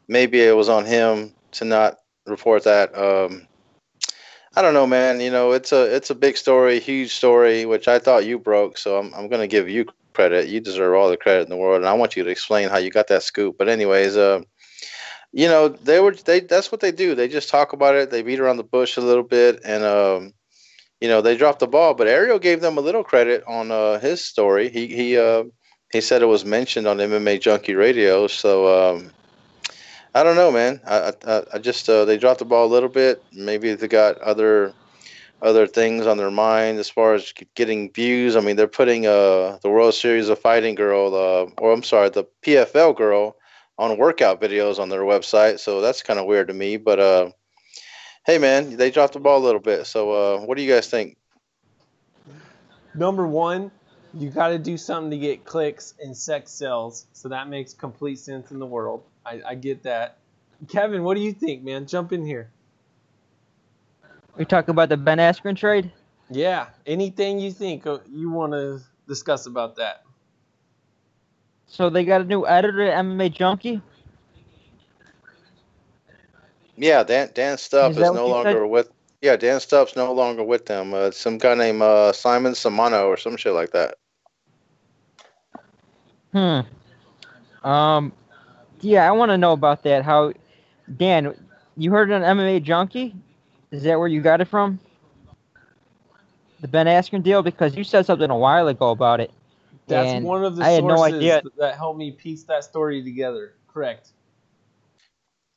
maybe it was on him to not report that. I don't know, man. You know, it's a big story, huge story, which I thought you broke. So I'm gonna give you credit. You deserve all the credit in the world, and I want you to explain how you got that scoop. But anyways, you know, that's what they do. They just talk about it. They beat around the bush a little bit, and you know, they dropped the ball. But Ariel gave them a little credit on his story. He said it was mentioned on MMA Junkie Radio. So I don't know, man. I just they dropped the ball a little bit. Maybe they got other things on their mind as far as getting views. I mean, they're putting the World Series of Fighting girl, or I'm sorry, the PFL girl on workout videos on their website. So that's kind of weird to me. But hey, man, they dropped the ball a little bit. So what do you guys think? Number one, you got to do something to get clicks and sex sells. So that makes complete sense in the world. I get that. Kevin, what do you think, man? Jump in here. We talking about the Ben Askren trade? Yeah, anything you think you want to discuss about that. So they got a new editor at MMA Junkie? Yeah, Dan Stupp Is is that no what you longer said? with. Yeah, Dan Stupp's no longer with them. Some guy named Simon Samano or some shit like that. Yeah, I want to know about that. How, Dan, you heard it on MMA Junkie? Is that where you got it from? The Ben Askren deal? Because you said something a while ago about it. That's And one of the I had no sources idea. that helped me piece that story together. Correct.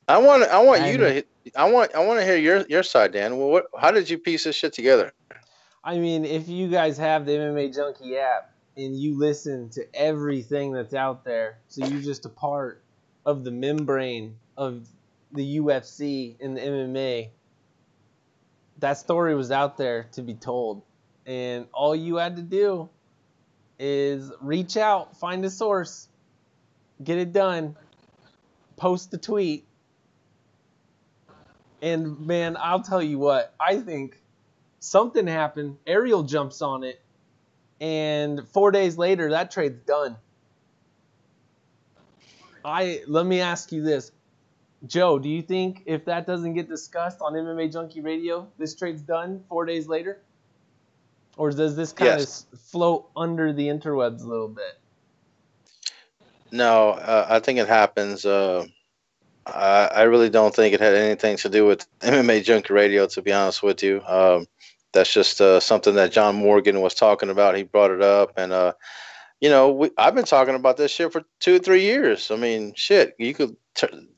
I want I you mean, to I want to hear your side, Dan. Well, how did you piece this shit together? I mean, if you guys have the MMA Junkie app and you listen to everything that's out there, so you're just a part of the membrane of the UFC and the MMA, that story was out there to be told. And all you had to do is reach out, find a source, get it done, post the tweet. And man, I'll tell you what, I think something happened. Ariel jumps on it, and 4 days later, that trade's done. Let me ask you this, Joe. Do you think if that doesn't get discussed on MMA Junkie Radio, this trade's done 4 days later, or does this kind of float under the interwebs a little bit? No, I think it happens. I really don't think it had anything to do with MMA Junkie Radio, to be honest with you. That's just something that John Morgan was talking about. He brought it up, and you know, I've been talking about this shit for 2 or 3 years. I mean, shit, you could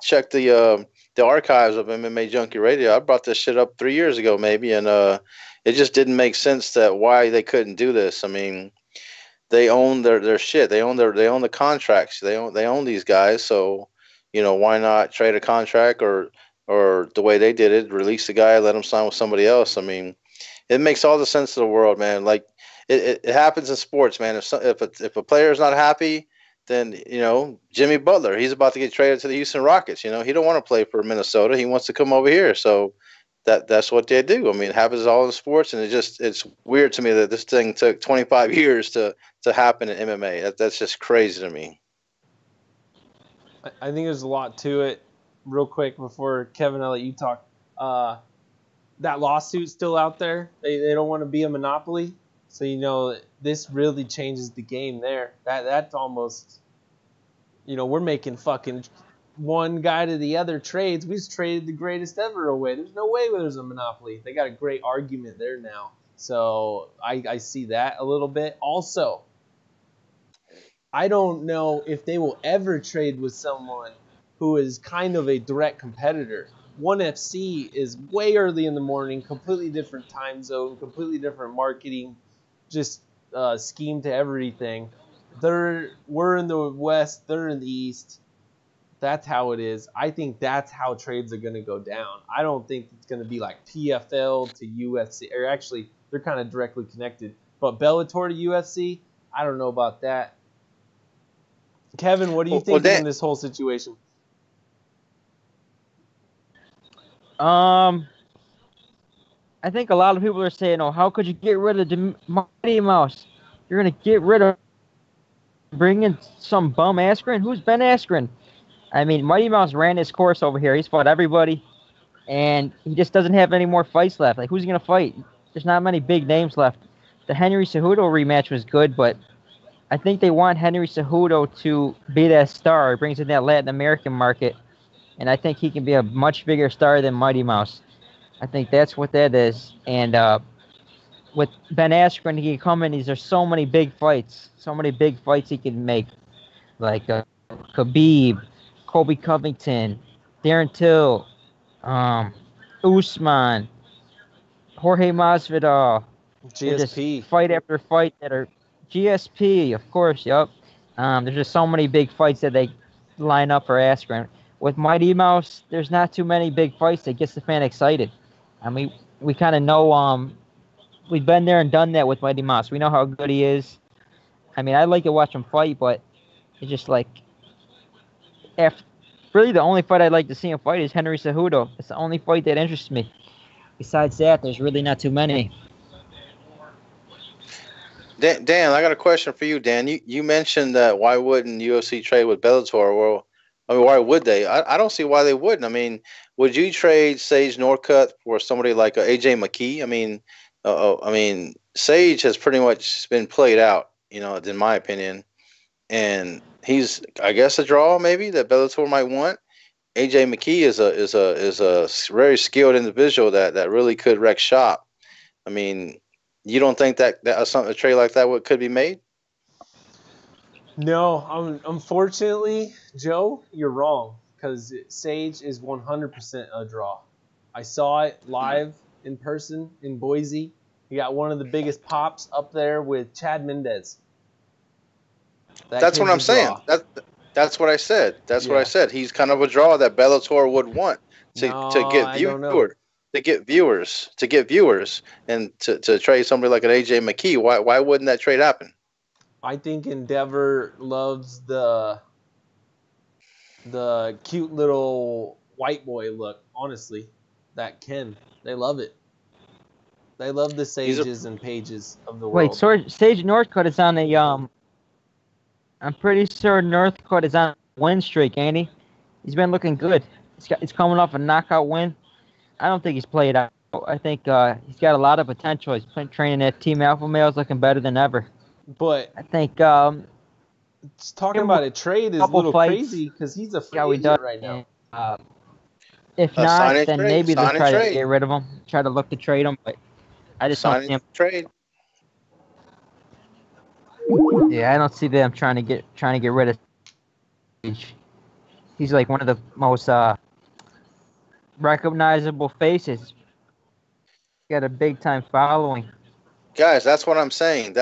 check the archives of MMA Junkie Radio. I brought this shit up 3 years ago, maybe, and it just didn't make sense that why they couldn't do this. I mean, they own their shit. They own the contracts. They own these guys. So, you know, why not trade a contract or the way they did it, release the guy, let him sign with somebody else. I mean, it makes all the sense of the world, man. Like it happens in sports, man. If a player is not happy, then, you know, Jimmy Butler, he's about to get traded to the Houston Rockets. You know, he don't want to play for Minnesota. He wants to come over here. So that's what they do. I mean, it happens all in sports, and it's weird to me that this thing took 25 years to happen in MMA. That's just crazy to me. I think there's a lot to it. Real quick before Kevin, I'll let you talk. That lawsuit's still out there. They don't want to be a monopoly. So, you know, this really changes the game there. That's almost we're making fucking one guy to the other trades. We just traded the greatest ever away. There's no way there's a monopoly. They got a great argument there now. So I see that a little bit. Also, I don't know if they will ever trade with someone who is kind of a direct competitor. ONE FC is way early in the morning, completely different time zone, completely different marketing, just scheme to everything. We're in the West, they're in the East. That's how it is. I think that's how trades are going to go down. I don't think it's going to be like PFL to UFC, or actually, they're kind of directly connected. But Bellator to UFC, I don't know about that. Kevin, what do you think in this whole situation? I think a lot of people are saying, "Oh, how could you get rid of the Mighty Mouse? You're gonna get rid of, bring in some bum Askren? Who's Ben Askren?" I mean, Mighty Mouse ran his course over here. He's fought everybody, and he just doesn't have any more fights left. Like, who's he gonna fight? There's not many big names left. The Henry Cejudo rematch was good, but I think they want Henry Cejudo to be that star. He brings in that Latin American market. And I think he can be a much bigger star than Mighty Mouse. I think that's what that is. And with Ben Askren, he can come in. There's so many big fights. So many big fights he can make. Like Khabib, Kobe Covington, Darren Till, Usman, Jorge Masvidal. GSP. Fight after fight that are GSP, of course, yep. There's just so many big fights that they line up for Askren. With Mighty Mouse, there's not too many big fights that gets the fan excited. I mean, we kind of know, we've been there and done that with Mighty Mouse. We know how good he is. I mean, I like to watch him fight, but it's just like, really the only fight I'd like to see him fight is Henry Cejudo. It's the only fight that interests me. Besides that, there's really not too many. Dan, I got a question for you, Dan. You mentioned that why wouldn't UFC trade with Bellator? Well, I mean, why would they? I don't see why they wouldn't. I mean, would you trade Sage Northcutt for somebody like AJ McKee? I mean, Sage has pretty much been played out, in my opinion, and he's, I guess, a draw maybe that Bellator might want. AJ McKee is a very skilled individual that really could wreck shop. I mean, you don't think that a trade like that could be made? No, unfortunately, Joe, you're wrong, because Sage is 100% a draw. I saw it live in person in Boise. He got one of the biggest pops up there with Chad Mendez. That's what I'm saying. That's what I said. That's what I said. He's kind of a draw that Bellator would want to get viewers, and to trade somebody like an AJ McKee. Why wouldn't that trade happen? I think Endeavor loves the cute little white boy look. Honestly, that Ken, they love it. They love the Sages and Pages of the world. Wait, Sage Northcutt is on a I'm pretty sure Northcutt is on a win streak, ain't he? He's been looking good. He's coming off a knockout win. I don't think he's played out. I think he's got a lot of potential. He's been training at Team Alpha Male's looking better than ever. But I think talking about a trade is a little crazy because he's a free agent right now. If not, then maybe they'll try to get rid of him. Try to look to trade him, but I just don't see him. Trade. Yeah, I don't see them trying to get rid of Sage. He's like one of the most recognizable faces. Got a big time following. Guys, that's what I'm saying.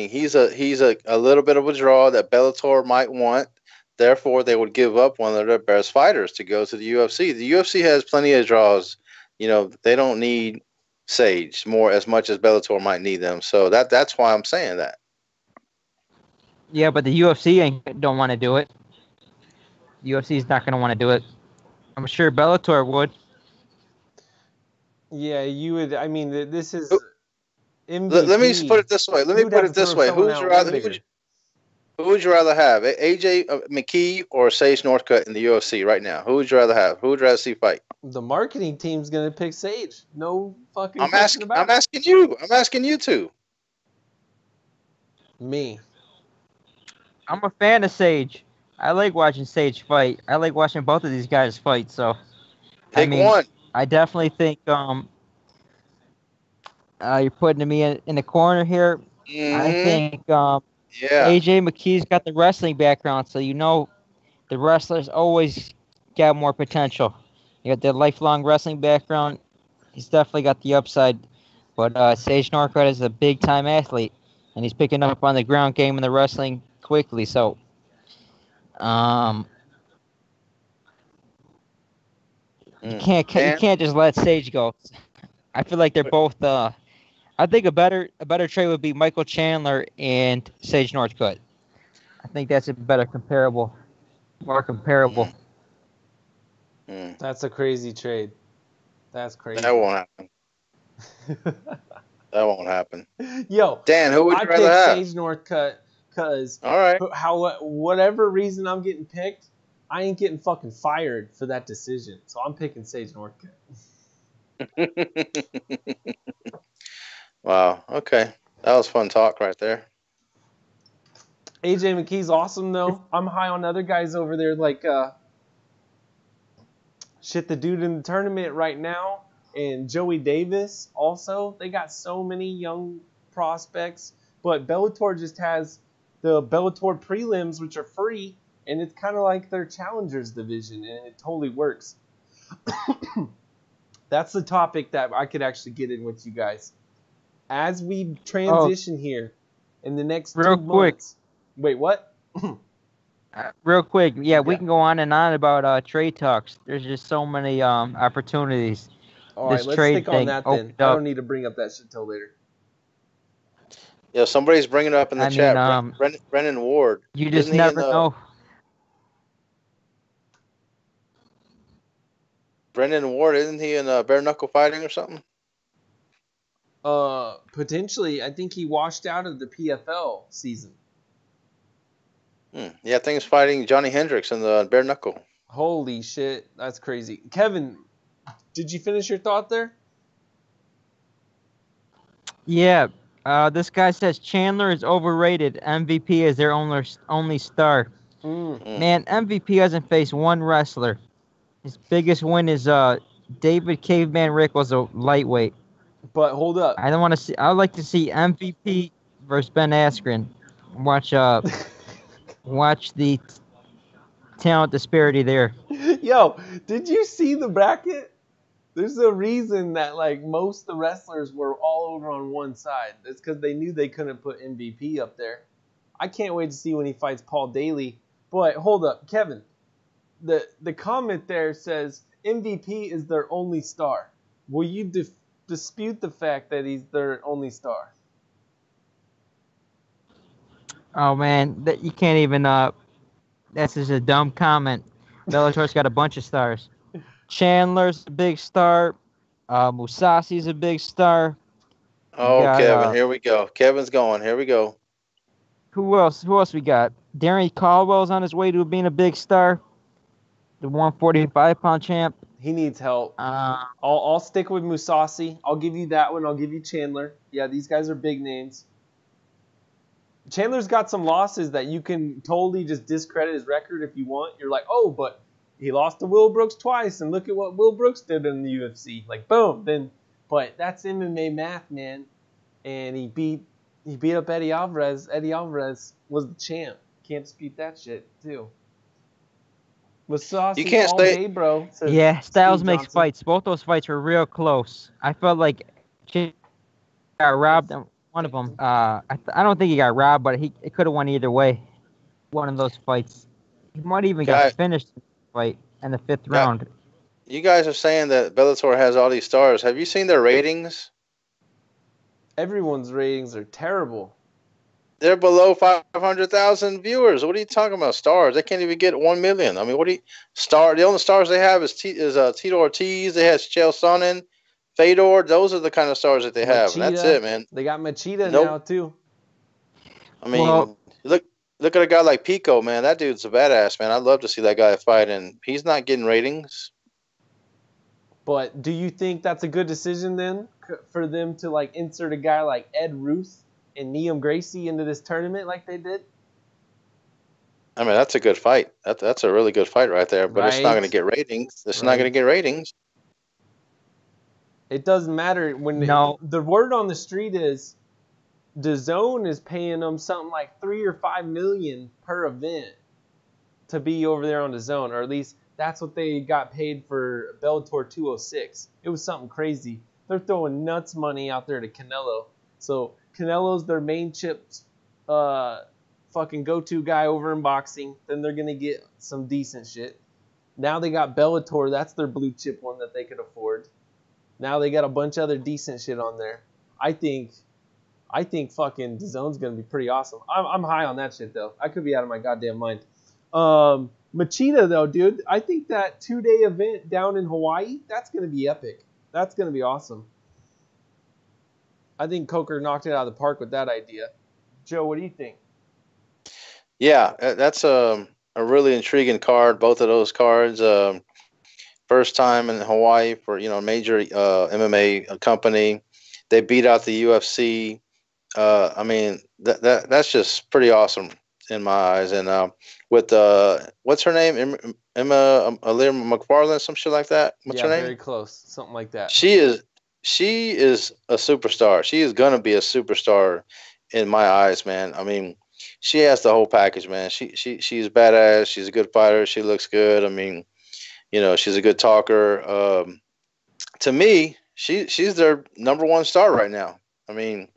He's a little bit of a draw that Bellator might want. Therefore, they would give up one of their best fighters to go to the UFC. The UFC has plenty of draws. They don't need Sage as much as Bellator might need them. So that's why I'm saying that. Yeah, but the UFC don't want to do it. The UFC is not going to want to do it. I'm sure Bellator would. Yeah, you would. I mean, this is MVP. Let me put it this way. Who would you rather have? AJ McKee or Sage Northcutt in the UFC right now? Who would you rather have? Who would you rather see fight? The marketing team's going to pick Sage. No fucking I'm asking you. I'm asking you two. Me. I'm a fan of Sage. I like watching Sage fight. I like watching both of these guys fight. So Pick one. I definitely think you're putting me in the corner here. I Mm-hmm. think Yeah. AJ McKee's got the wrestling background, so the wrestlers always got more potential. You got the lifelong wrestling background. He's definitely got the upside. But Sage Northcutt is a big-time athlete, and he's picking up on the ground game and the wrestling quickly. So, you Dan? can't just let Sage go. I feel like they're both. I think a better trade would be Michael Chandler and Sage Northcutt. I think that's a better comparable, more comparable. Mm. That's a crazy trade. That's crazy. That won't happen. That won't happen. Yo, Dan, who would you I rather picked have? Sage Northcutt because All right. whatever reason I'm getting picked, I ain't getting fucking fired for that decision. So I'm picking Sage Northcutt. Wow. Okay. That was fun talk right there. AJ McKee's awesome though. I'm high on other guys over there like shit, the dude in the tournament right now and Joey Davis also. They got so many young prospects, but Bellator just has the Bellator prelims, which are free, and it's kind of like their challengers division, and it totally works. That's the topic that I could actually get in with you guys. As we transition here in the next 2 months. Wait, what? Real quick, yeah, we Yeah. can go on and on about trade talks. There's just so many opportunities. All right, This let's trade stick on thing that then. opened I up. don't need to bring up that shit till later. Yeah, somebody's bringing it up in the I chat. mean, Brennan Ward. You just Isn't he never in the- know. Brennan Ward, isn't he in bare knuckle fighting or something? Potentially, I think he washed out of the PFL season. Yeah, I think he's fighting Johnny Hendricks in the bare knuckle. Holy shit, that's crazy. Kevin, did you finish your thought there? Yeah, this guy says Chandler is overrated. MVP is their only star. Man, MVP hasn't faced one wrestler. His biggest win is David Caveman Rick was a lightweight. But hold up. I don't want to see. I would like to see MVP versus Ben Askren. Watch the talent disparity there. Yo, did you see the bracket? There's a reason that like most of the wrestlers were all over on one side. It's because they knew they couldn't put MVP up there. I can't wait to see when he fights Paul Daly. But hold up, Kevin. The comment there says MVP is their only star. Will you dispute the fact that he's their only star? Oh man, that you can't even. That's just a dumb comment. Bellator's got a bunch of stars. Chandler's a big star. Musasi's a big star. Oh, got, Kevin, here we go. Kevin's going. Here we go. Who else? Who else we got? Darren Caldwell's on his way to being a big star. The 145-pound champ. He needs help. I'll stick with Musasi. I'll give you that one. I'll give you Chandler. Yeah, these guys are big names. Chandler's got some losses that you can totally just discredit his record if you want. You're like, oh, but he lost to Will Brooks twice, and look at what Will Brooks did in the UFC. Like, boom. But that's MMA math, man. And he beat up Eddie Alvarez. Eddie Alvarez was the champ. Can't dispute that shit, too. Musasi You can't all say- day, bro. says Yeah, Styles Steve makes Johnson. fights. Both those fights were real close. I felt like he got robbed in one of them. I don't think he got robbed, but it could have won either way. One of those fights. He might even got finished in the fight in the fifth round. You guys are saying that Bellator has all these stars. Have you seen their ratings? Everyone's ratings are terrible. They're below 500,000 viewers. What are you talking about? Stars? They can't even get 1 million. I mean, what do you The only stars they have is Tito Ortiz. They have Chael Sonnen, Fedor. Those are the kind of stars that they have. And that's Machida. it, man. They got Machida Nope. now, too. I mean, Well- look at a guy like Pico, man. That dude's a badass, man. I'd love to see that guy fight, and he's not getting ratings. But do you think that's a good decision then for them to like insert a guy like Ed Ruth and Liam Gracie into this tournament like they did? I mean, that's a good fight. That's a really good fight right there. But it's not going to Right? get ratings. It's not Right. going to get ratings. It doesn't matter when No. the word on the street is DAZN is paying them something like 3 or 5 million per event to be over there on DAZN, or at least that's what they got paid for Bellator 206. It was something crazy. They're throwing nuts money out there to Canelo. So Canelo's their main chips, fucking go-to guy over in boxing. Then they're gonna get some decent shit. Now they got Bellator. That's their blue chip one that they could afford. Now they got a bunch of other decent shit on there. I think fucking DAZN's gonna be pretty awesome. I'm high on that shit though. I could be out of my goddamn mind. Machida though, dude, I think that 2-day event down in Hawaii, that's gonna be epic. That's gonna be awesome. I think Coker knocked it out of the park with that idea. Joe, what do you think? Yeah, that's a really intriguing card. Both of those cards. First time in Hawaii for a major MMA company. They beat out the UFC. I mean that's just pretty awesome in my eyes. And with what's her name, Emma Alir McFarland, some shit like that. What's her name? Very close, something like that. She is a superstar. She is gonna be a superstar in my eyes, man. I mean, she has the whole package, man. She's badass. She's a good fighter. She looks good. I mean, she's a good talker. To me, she's their number one star right now. I mean,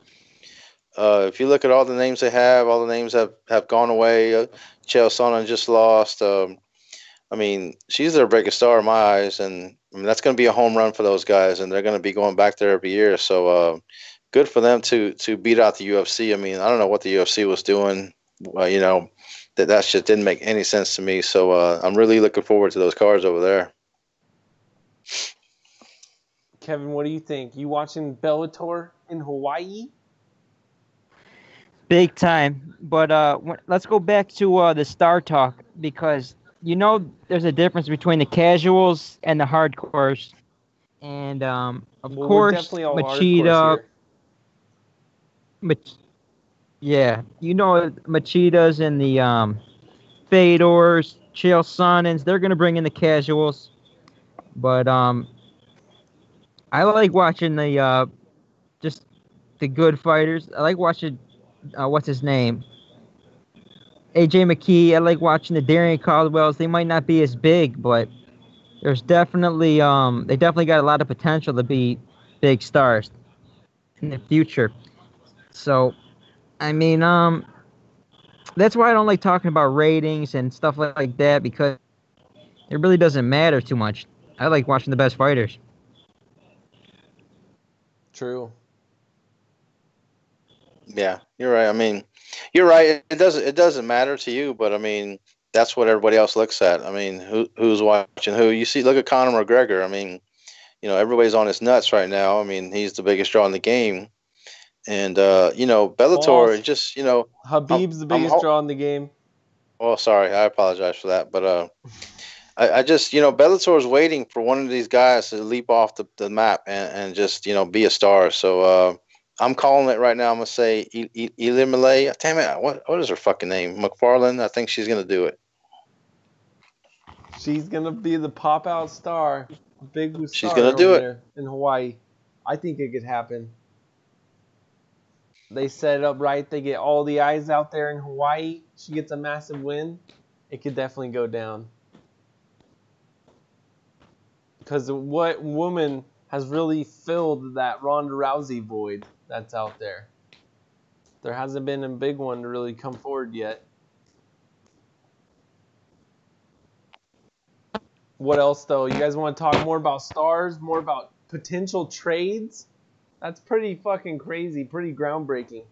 if you look at all the names they have, all the names have gone away. Chael Sonnen just lost. I mean, she's their biggest star in my eyes, and I mean that's going to be a home run for those guys, and they're going to be going back there every year. So good for them to beat out the UFC. I mean, I don't know what the UFC was doing. That shit didn't make any sense to me. So I'm really looking forward to those cards over there. Kevin, what do you think? You watching Bellator in Hawaii? Big time. But let's go back to the star talk, because there's a difference between the casuals and the hardcores. And of Well, we're course, definitely all Machida. hardcores Yeah, Machidas and the Fedors, Chael Sonnens, they're gonna bring in the casuals. But I like watching the just the good fighters. I like watching what's his name? AJ McKee. I like watching the Darian Caldwells. They might not be as big, but there's definitely they definitely got a lot of potential to be big stars in the future. So, I mean, that's why I don't like talking about ratings and stuff like that, because it really doesn't matter too much. I like watching the best fighters. True. Yeah, you're right. I mean, you're right. It doesn't matter to you, but I mean, that's what everybody else looks at. I mean, who's watching who? You see, look at Conor McGregor. I mean, everybody's on his nuts right now. I mean, he's the biggest draw in the game, and Bellator just Habib's the biggest draw in the game. Oh, sorry, I apologize for that, but I just Bellator's waiting for one of these guys to leap off the map and just be a star. So I'm calling it right now. I'm gonna say Elimile. Damn it! What is her fucking name? McFarland. I think she's gonna do it. She's gonna be the pop out star, big star. She's gonna do it there in Hawaii. I think it could happen. They set it up right. They get all the eyes out there in Hawaii. She gets a massive win. It could definitely go down. Because what woman has really filled that Ronda Rousey void that's out there? There hasn't been a big one to really come forward yet. What else, though? You guys want to talk more about stars, more about potential trades? That's pretty fucking crazy, pretty groundbreaking.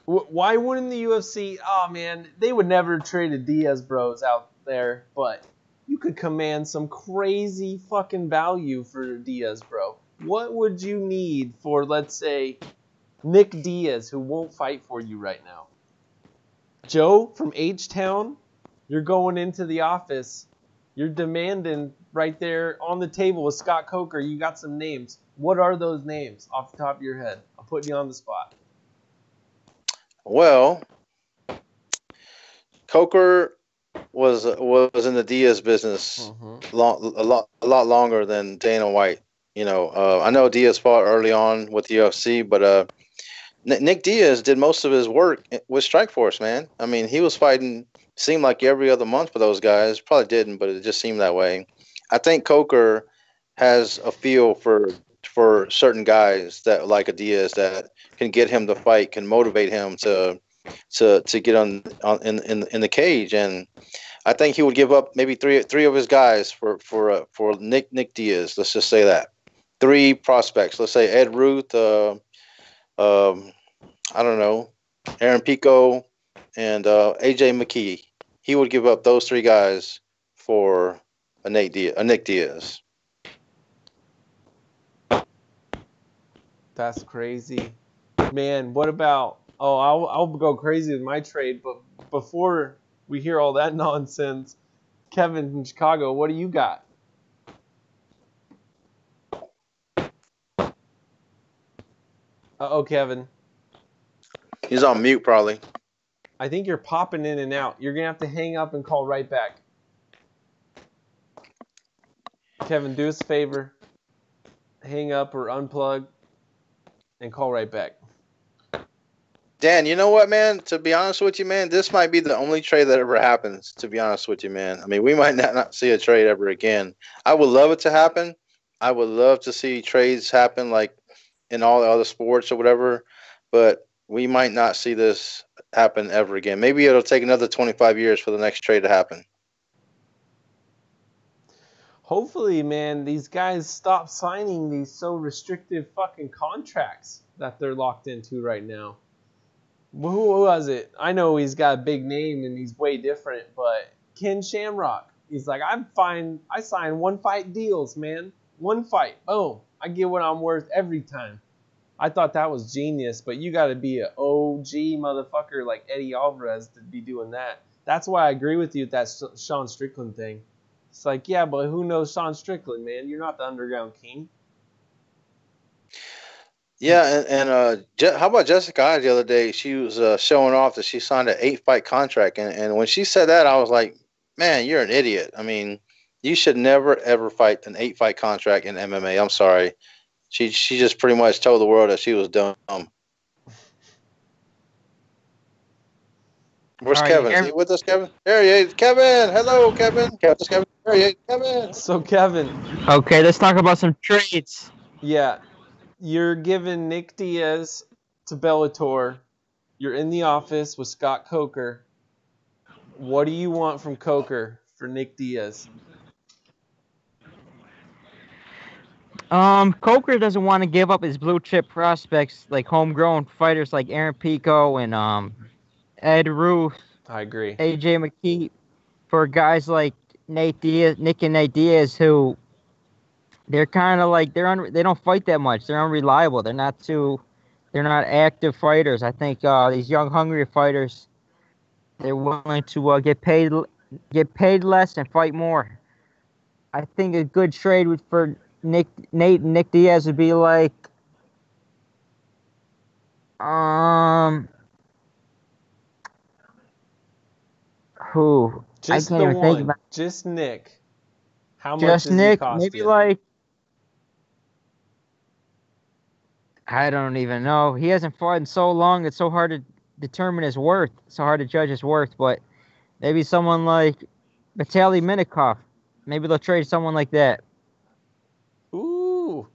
Why wouldn't the UFC? Oh, man, they would never trade a Diaz Bros out there, but you could command some crazy fucking value for Diaz, bro. What would you need for, let's say, Nick Diaz, who won't fight for you right now? Joe from H-Town, you're going into the office. You're demanding right there on the table with Scott Coker. You got some names. What are those names off the top of your head? I'm putting you on the spot. Well, Coker was in the Diaz business a lot longer than Dana White. You know, I know Diaz fought early on with the UFC, but Nick Diaz did most of his work with Strikeforce, man. I mean, he was fighting, seemed like every other month for those guys. Probably didn't, but it just seemed that way. I think Coker has a feel for certain guys that like a Diaz that can get him to fight, can motivate him to get on in the cage, and I think he would give up maybe three of his guys for Nick Diaz. Let's just say that 3 prospects. Let's say Ed Ruth. I don't know, Aaron Pico, and AJ McKee. He would give up those 3 guys for a Nick Diaz. That's crazy, man. What about? Oh, I'll go crazy with my trade, but before we hear all that nonsense, Kevin from Chicago, what do you got? Uh-oh, Kevin. He's on mute, probably. I think you're popping in and out. You're going to have to hang up and call right back. Kevin, do us a favor. Hang up or unplug and call right back. Dan, you know what, man? To be honest with you, man, this might be the only trade that ever happens, to be honest with you, man. I mean, we might not see a trade ever again. I would love it to happen. I would love to see trades happen like in all the other sports or whatever, but we might not see this happen ever again. Maybe it'll take another 25 years for the next trade to happen. Hopefully, man, these guys stop signing these so restrictive fucking contracts that they're locked into right now. Who was it? I know he's got a big name and he's way different, but Ken Shamrock. He's like, I'm fine. I sign 1-fight deals, man. 1 fight. Boom. I get what I'm worth every time. I thought that was genius, but you got to be an OG motherfucker like Eddie Alvarez to be doing that. That's why I agree with you with that Sean Strickland thing. It's like, yeah, but who knows Sean Strickland, man? You're not the Underground King. Yeah, and how about Jessica the other day? She was showing off that she signed an 8-fight contract, and when she said that, I was like, man, you're an idiot. I mean, you should never ever fight an 8-fight contract in MMA. I'm sorry. She just pretty much told the world that she was dumb. Where's Kevin? Is he with us, Kevin? There he is. Kevin! Hello, Kevin. Kevin. There he is. Kevin! So, Kevin. Okay, let's talk about some trades. Yeah. You're giving Nick Diaz to Bellator. You're in the office with Scott Coker. What do you want from Coker for Nick Diaz? Coker doesn't want to give up his blue chip prospects like homegrown fighters like Aaron Pico and Ed Ruth. I agree. AJ McKee for guys like Nick and Nate Diaz who they're kind of like they don't fight that much. They're unreliable. They're not active fighters. I think these young hungry fighters, they're willing to get paid less and fight more. I think a good trade for Nick Diaz would be like who? Just I can't the even one. think about Just Nick. How much just does Nick. he cost Maybe you? like I don't even know. He hasn't fought in so long. It's so hard to determine his worth. It's so hard to judge his worth. But maybe someone like Vitaly Minikov. Maybe they'll trade someone like that. Ooh.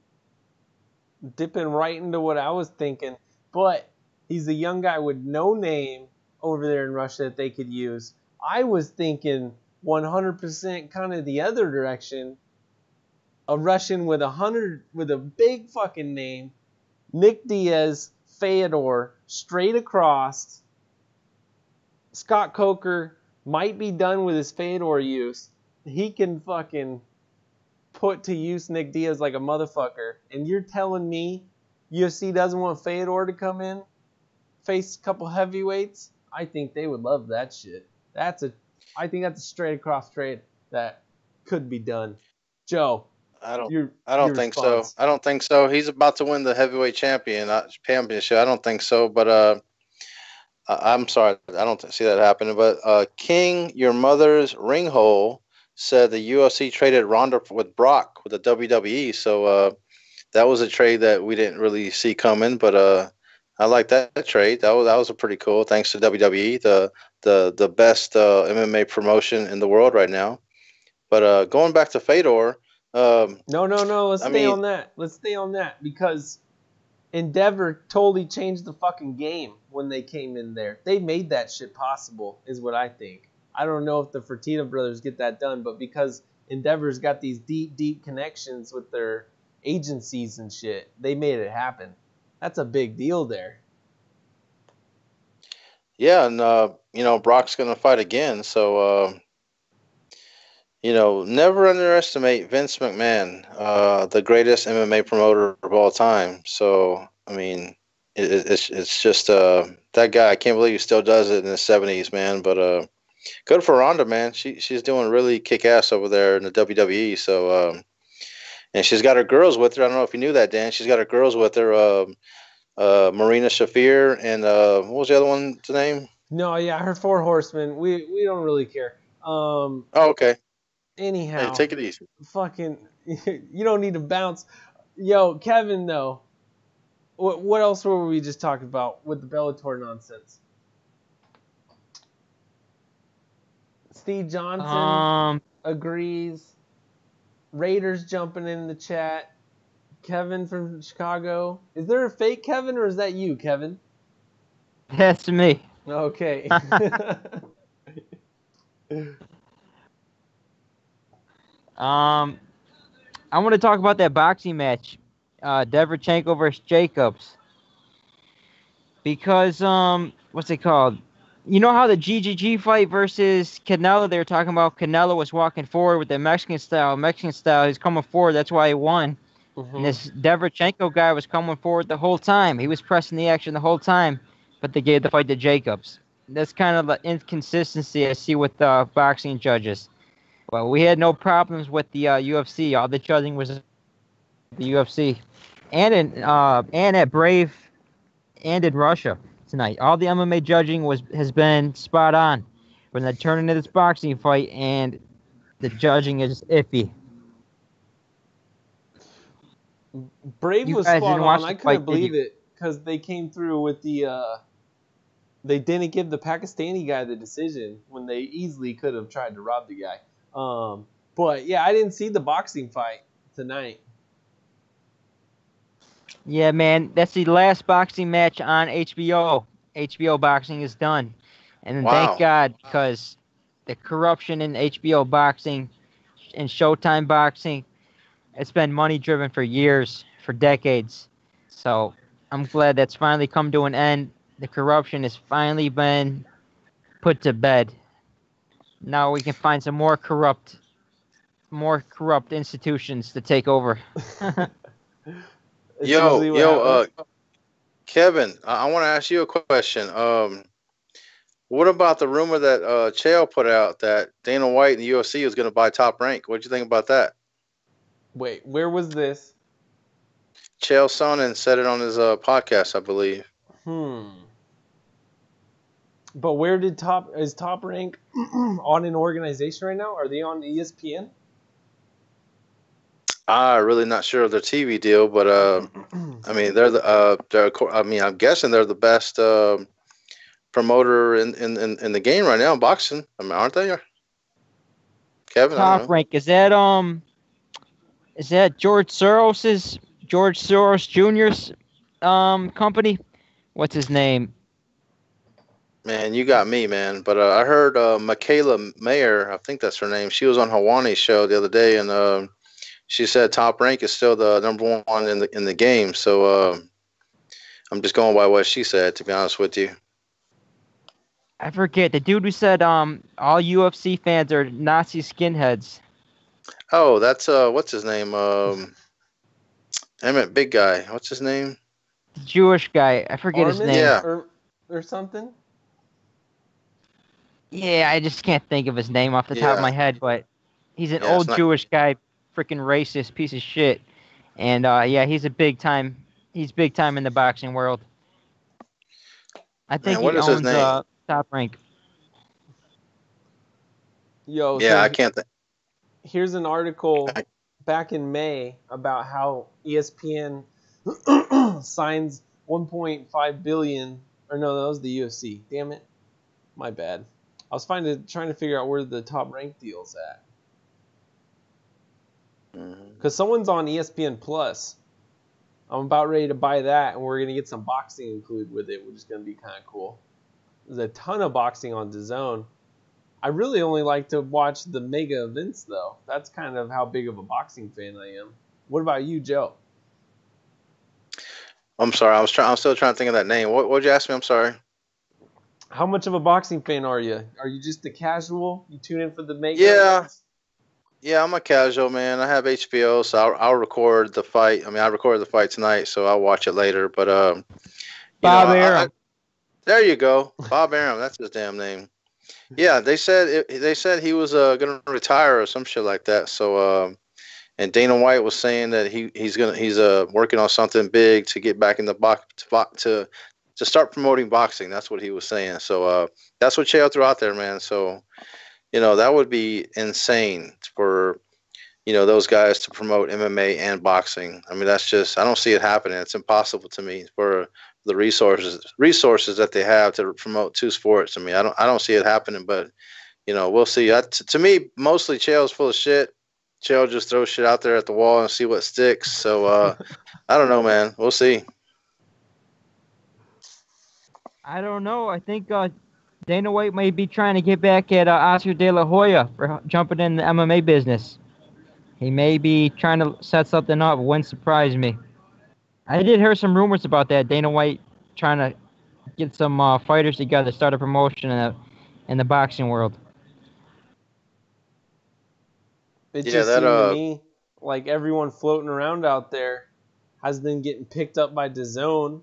Dipping right into what I was thinking. But he's a young guy with no name over there in Russia that they could use. I was thinking 100% kind of the other direction. A Russian with a big fucking name. Nick Diaz, Fedor, straight across. Scott Coker might be done with his Fedor use. He can fucking put to use Nick Diaz like a motherfucker. And you're telling me UFC doesn't want Fedor to come in, face a couple heavyweights? I think they would love that shit. I think that's a straight across trade that could be done. Joe, I don't your think response. so. I don't think so. He's about to win the heavyweight championship. I don't think so. But I'm sorry, I don't see that happening. But King, your mother's ring hole, said the UFC traded Ronda with Brock with the WWE. So that was a trade that we didn't really see coming. But I like that trade. That was a pretty cool. Thanks to WWE, the best MMA promotion in the world right now. But going back to Fedor, No. Let's I stay mean, on that. Let's stay on that because Endeavor totally changed the fucking game when they came in there. They made that shit possible, is what I think. I don't know if the Fertitta brothers get that done, but because Endeavor's got these deep connections with their agencies and shit, they made it happen. That's a big deal there. yeah, and Brock's gonna fight again. So never underestimate Vince McMahon, the greatest MMA promoter of all time. So, I mean, it's just that guy. I can't believe he still does it in his 70s, man. But good for Ronda, man. She's doing really kick ass over there in the WWE. So, and she's got her girls with her. I don't know if you knew that, Dan. She's got her girls with her. Marina Shafir and what was the other one's name? No, yeah, her four horsemen. We don't really care. Oh, okay. Anyhow, Hey, take it easy. fucking, you don't need to bounce. Yo, Kevin, though, what else were we just talking about with the Bellator nonsense? Steve Johnson agrees. Raiders jumping in the chat. Kevin from Chicago. Is there a fake Kevin or is that you, Kevin? That's me. Okay. I want to talk about that boxing match, Derevchenko versus Jacobs, because what's it called? You know how the GGG fight versus Canelo, they were talking about Canelo was walking forward with the Mexican style. He's coming forward. That's why he won. Mm-hmm. And this Derevchenko guy was coming forward the whole time. He was pressing the action the whole time, but they gave the fight to Jacobs. That's kind of the inconsistency I see with boxing judges. Well, we had no problems with the UFC. All the judging was the UFC, and at Brave, and in Russia tonight. All the MMA judging has been spot on. When they turn into this boxing fight, and the judging is iffy. Brave was spot on. I couldn't believe it because they came through with the. They didn't give the Pakistani guy the decision when they easily could have tried to rob the guy. But yeah, I didn't see the boxing fight tonight. Yeah, man, that's the last boxing match on HBO. HBO boxing is done, and Wow. thank God, because the corruption in HBO boxing and Showtime boxing, it's been money driven for years, for decades. So I'm glad that's finally come to an end. The corruption has finally been put to bed. Now we can find some more corrupt institutions to take over. Kevin, I want to ask you a question. What about the rumor that Chael put out that Dana White and the UFC was going to buy Top Rank? What did you think about that? Wait, where was this? Chael Sonnen said it on his podcast, I believe. But where is Top Rank on an organization right now? Are they on ESPN? I'm really not sure of their TV deal, but I mean I'm guessing they're the best promoter in the game right now in boxing. I mean, aren't they? Kevin, Top Rank, is that George Soros Jr.'s company? What's his name? Man, you got me, man. But I heard Michaela Mayer, I think that's her name. She was on Hawani's show the other day, and she said Top Rank is still the number one in the game. So I'm just going by what she said, to be honest with you. I forget the dude who said all UFC fans are Nazi skinheads. Oh, that's what's his name? I meant big guy. What's his name? The Jewish guy. I forget his name. Yeah. Or something. Yeah, I just can't think of his name off the top of my head, but he's an old Jewish guy, freaking racist piece of shit. And he's big time in the boxing world. I think Man, what he is his owns name? Top Rank. Yo, Yeah, so I can't think. here's an article back in May about how ESPN signs 1.5 billion, or no, that was the UFC. Damn it, my bad. I was trying to figure out where the Top Rank deal's at, because someone's on ESPN Plus. I'm about ready to buy that, and we're gonna get some boxing included with it, which is gonna be kind of cool. There's a ton of boxing on DAZN. I really only like to watch the mega events, though. That's kind of how big of a boxing fan I am. What about you, Joe? I'm sorry. I'm still trying to think of that name. What'd you ask me? I'm sorry. How much of a boxing fan are you? Are you just a casual? You tune in for the mega Yeah, events? yeah. I'm a casual man. I have HBO, so I'll record the fight. I mean, I recorded the fight tonight, so I'll watch it later. But you know, Bob Arum. there you go, Bob Arum. That's his damn name. Yeah, they said he was gonna retire or some shit like that. So and Dana White was saying that he's working on something big to get back in the box to start promoting boxing. That's what he was saying. So that's what Chael threw out there, man. So that would be insane for those guys to promote MMA and boxing. I mean, that's just I don't see it happening. It's impossible to me for the resources that they have to promote two sports. I mean, I don't see it happening, but we'll see. To me, mostly Chael's full of shit. Chael just throws shit out there at the wall and see what sticks. So I don't know, man. We'll see. I don't know. I think Dana White may be trying to get back at Oscar De La Hoya for jumping in the MMA business. He may be trying to set something up. Wouldn't surprise me. I did hear some rumors about that. Dana White trying to get some fighters together, start a promotion in the boxing world. It Yeah, just that seemed to me like everyone floating around out there has been getting picked up by DAZN.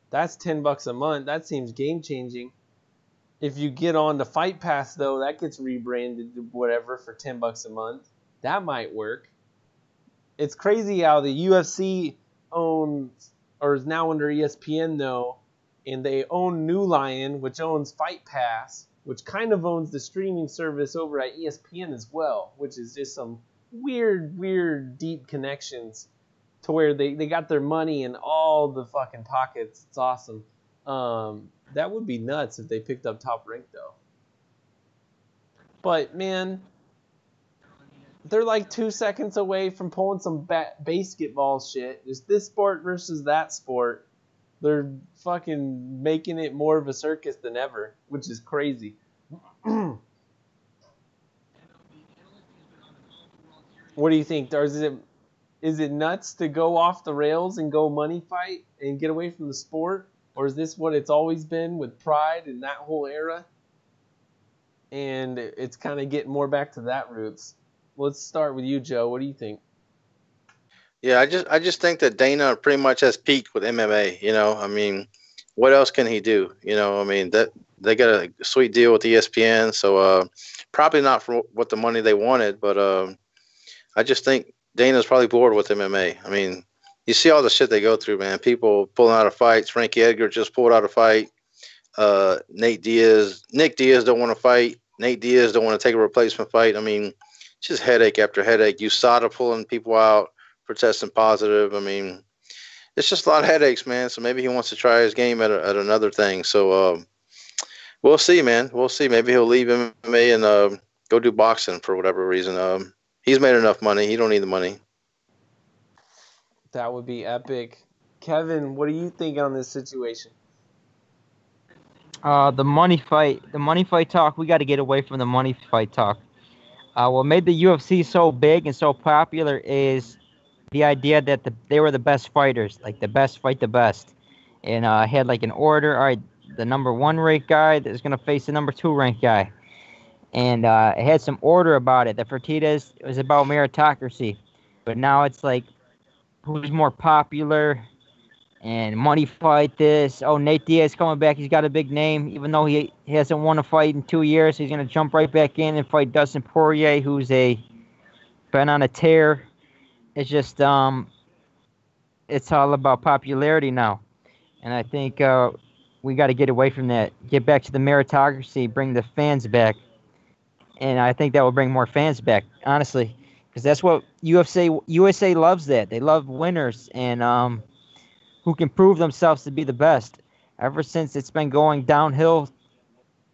That's $10 a month. That seems game changing. If you get on the Fight Pass, though, that gets rebranded to whatever for $10 a month. That might work. It's crazy how the UFC owns, or is now under ESPN, though, and they own New Lion, which owns Fight Pass, which kind of owns the streaming service over at ESPN as well, which is just some weird, deep connections to where they got their money in all the fucking pockets. It's awesome. That would be nuts if they picked up Top Rank, though. But, man, they're like 2 seconds away from pulling some basketball shit. Just this sport versus that sport. They're fucking making it more of a circus than ever, which is crazy. What do you think? Is it nuts to go off the rails and go money fight and get away from the sport? Or is this what it's always been with Pride and that whole era? And it's kind of getting more back to that roots. Let's start with you, Joe. What do you think? Yeah, I just think that Dana pretty much has peaked with MMA. I mean, what else can he do? I mean that they got a sweet deal with ESPN, so probably not for what the money they wanted, but I just think Dana's probably bored with MMA. I mean, you see all the shit they go through, man. People pulling out of fights. Frankie Edgar just pulled out a fight. Nick Diaz don't want to fight. Nate Diaz don't want to take a replacement fight. I mean, just headache after headache. USADA pulling people out for testing positive. I mean, it's just a lot of headaches, man. So maybe he wants to try his game at another thing. So we'll see, man. We'll see. Maybe he'll leave MMA and go do boxing for whatever reason. He's made enough money. He don't need the money. That would be epic. Kevin, what do you think on this situation? The money fight talk. We got to get away from the money fight talk. What made the UFC so big and so popular is the idea that they were the best fighters, like the best fight the best, and had like an order. All right, the number 1 ranked guy is gonna face the number 2 ranked guy, and it had some order about it. The Fertitas, it was about meritocracy, but now it's like who's more popular and money fight this. Oh, Nate Diaz coming back. He's got a big name, even though he hasn't won a fight in 2 years. He's gonna jump right back in and fight Dustin Poirier, who's been on a tear. It's just it's all about popularity now, and I think we got to get away from that. Get back to the meritocracy. Bring the fans back, and I think that will bring more fans back. Honestly, because that's what USA loves. That they love winners and who can prove themselves to be the best. Ever since it's been going downhill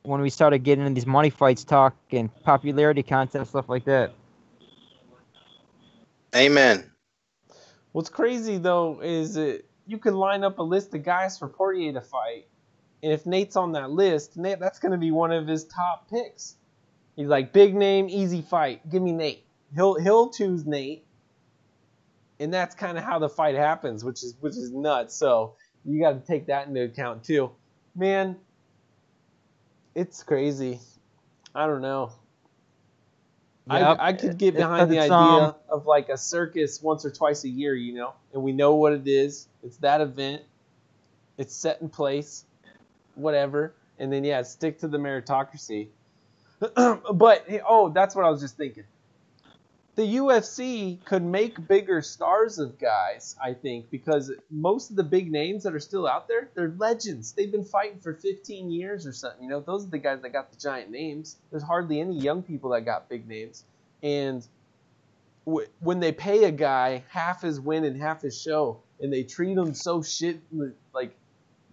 when we started getting into these money fights talk and popularity contests, stuff like that. Amen. What's crazy though is you can line up a list of guys for Poirier to fight, and if Nate's on that list, that's going to be one of his top picks. He's like, big name, easy fight. Give me Nate. He'll choose Nate, and that's kind of how the fight happens, which is nuts. So you got to take that into account too, man. It's crazy. I don't know. Yep. I could get behind the idea of like a circus once or twice a year, and we know what it is. It's that event. It's set in place, whatever. And then, stick to the meritocracy. But, that's what I was just thinking. The UFC could make bigger stars of guys, I think, because most of the big names that are still out there, they're legends. They've been fighting for 15 years or something. Those are the guys that got the giant names. There's hardly any young people that got big names. And when they pay a guy half his win and half his show, and they treat him so shit, like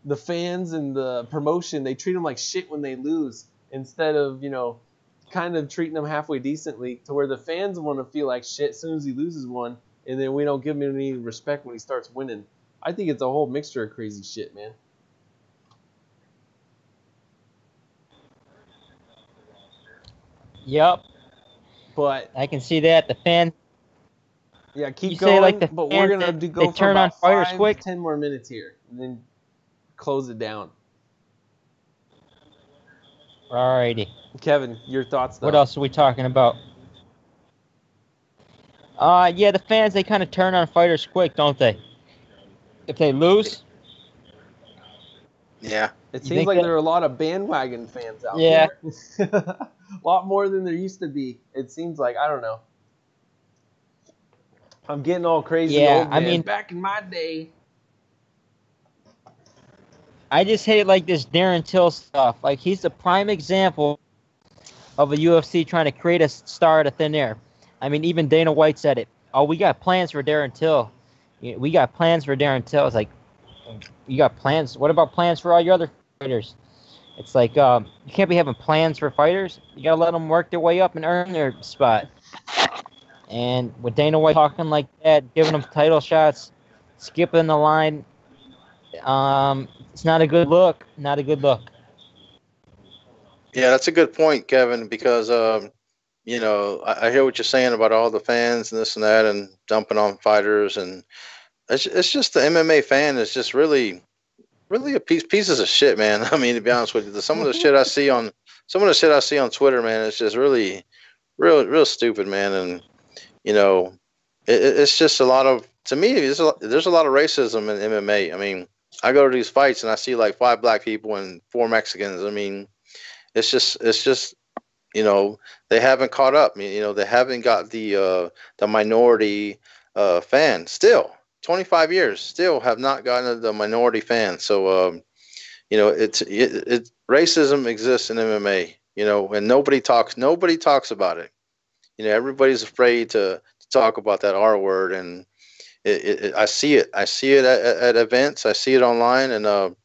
the fans and the promotion, they treat him like shit when they lose instead of, kind of treating him halfway decently to where the fans want to feel like shit as soon as he loses one, and then we don't give him any respect when he starts winning. I think it's a whole mixture of crazy shit, man. Yep. But I can see that. The fans. Yeah, keep You going, say, like, the but we're fans, going to go they for turn about on fighters 5 quick. 10 more minutes here, and then close it down. Alrighty. Kevin, your thoughts, though? What else are we talking about? Yeah, the fans, they kind of turn on fighters quick, don't they? If they lose, Yeah. It You seems think like that- there are a lot of bandwagon fans out Yeah. there. A lot more than there used to be. It seems like, I don't know. I'm getting all crazy Yeah, old, man. I mean- Back in my day. I just hate like this Darren Till stuff. Like, he's the prime example of a UFC trying to create a star out of thin air. I mean, even Dana White said it. Oh, we got plans for Darren Till. We got plans for Darren Till. It's like, you got plans? What about plans for all your other fighters? It's like, you can't be having plans for fighters. You got to let them work their way up and earn their spot. And with Dana White talking like that, giving them title shots, skipping the line, it's not a good look. Not a good look. Yeah, that's a good point, Kevin, because I hear what you're saying about all the fans and this and that and dumping on fighters, and it's just the MMA fan is just really a pieces of shit, man. I mean, to be honest with you, some of the shit I see on Twitter, man, it's just really real stupid, man. And it's just a lot of, to me, there's a lot of racism in MMA. I mean, I go to these fights and I see like 5 black people and 4 Mexicans. I mean, it's just they haven't caught up. They haven't got the minority fan. Still 25 years, still have not gotten the minority fan. So it's racism exists in MMA. And nobody talks about it. Everybody's afraid to talk about that R word, and I see it at events. I see it online, and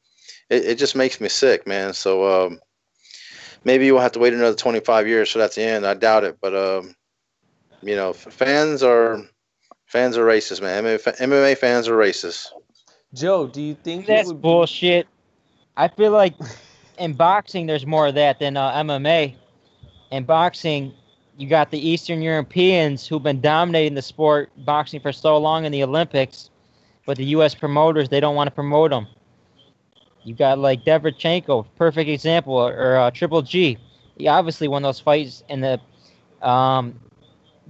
it just makes me sick, man. So maybe we'll have to wait another 25 years for that to end. I doubt it, but fans are racist, man. MMA fans are racist. Joe, do you think That's it would bullshit. I feel like in boxing, there's more of that than MMA. In boxing, you got the Eastern Europeans who've been dominating the sport, boxing for so long in the Olympics, but the U.S. promoters, they don't want to promote them. You got like Deverchenko, perfect example, or Triple G. He obviously won those fights, and the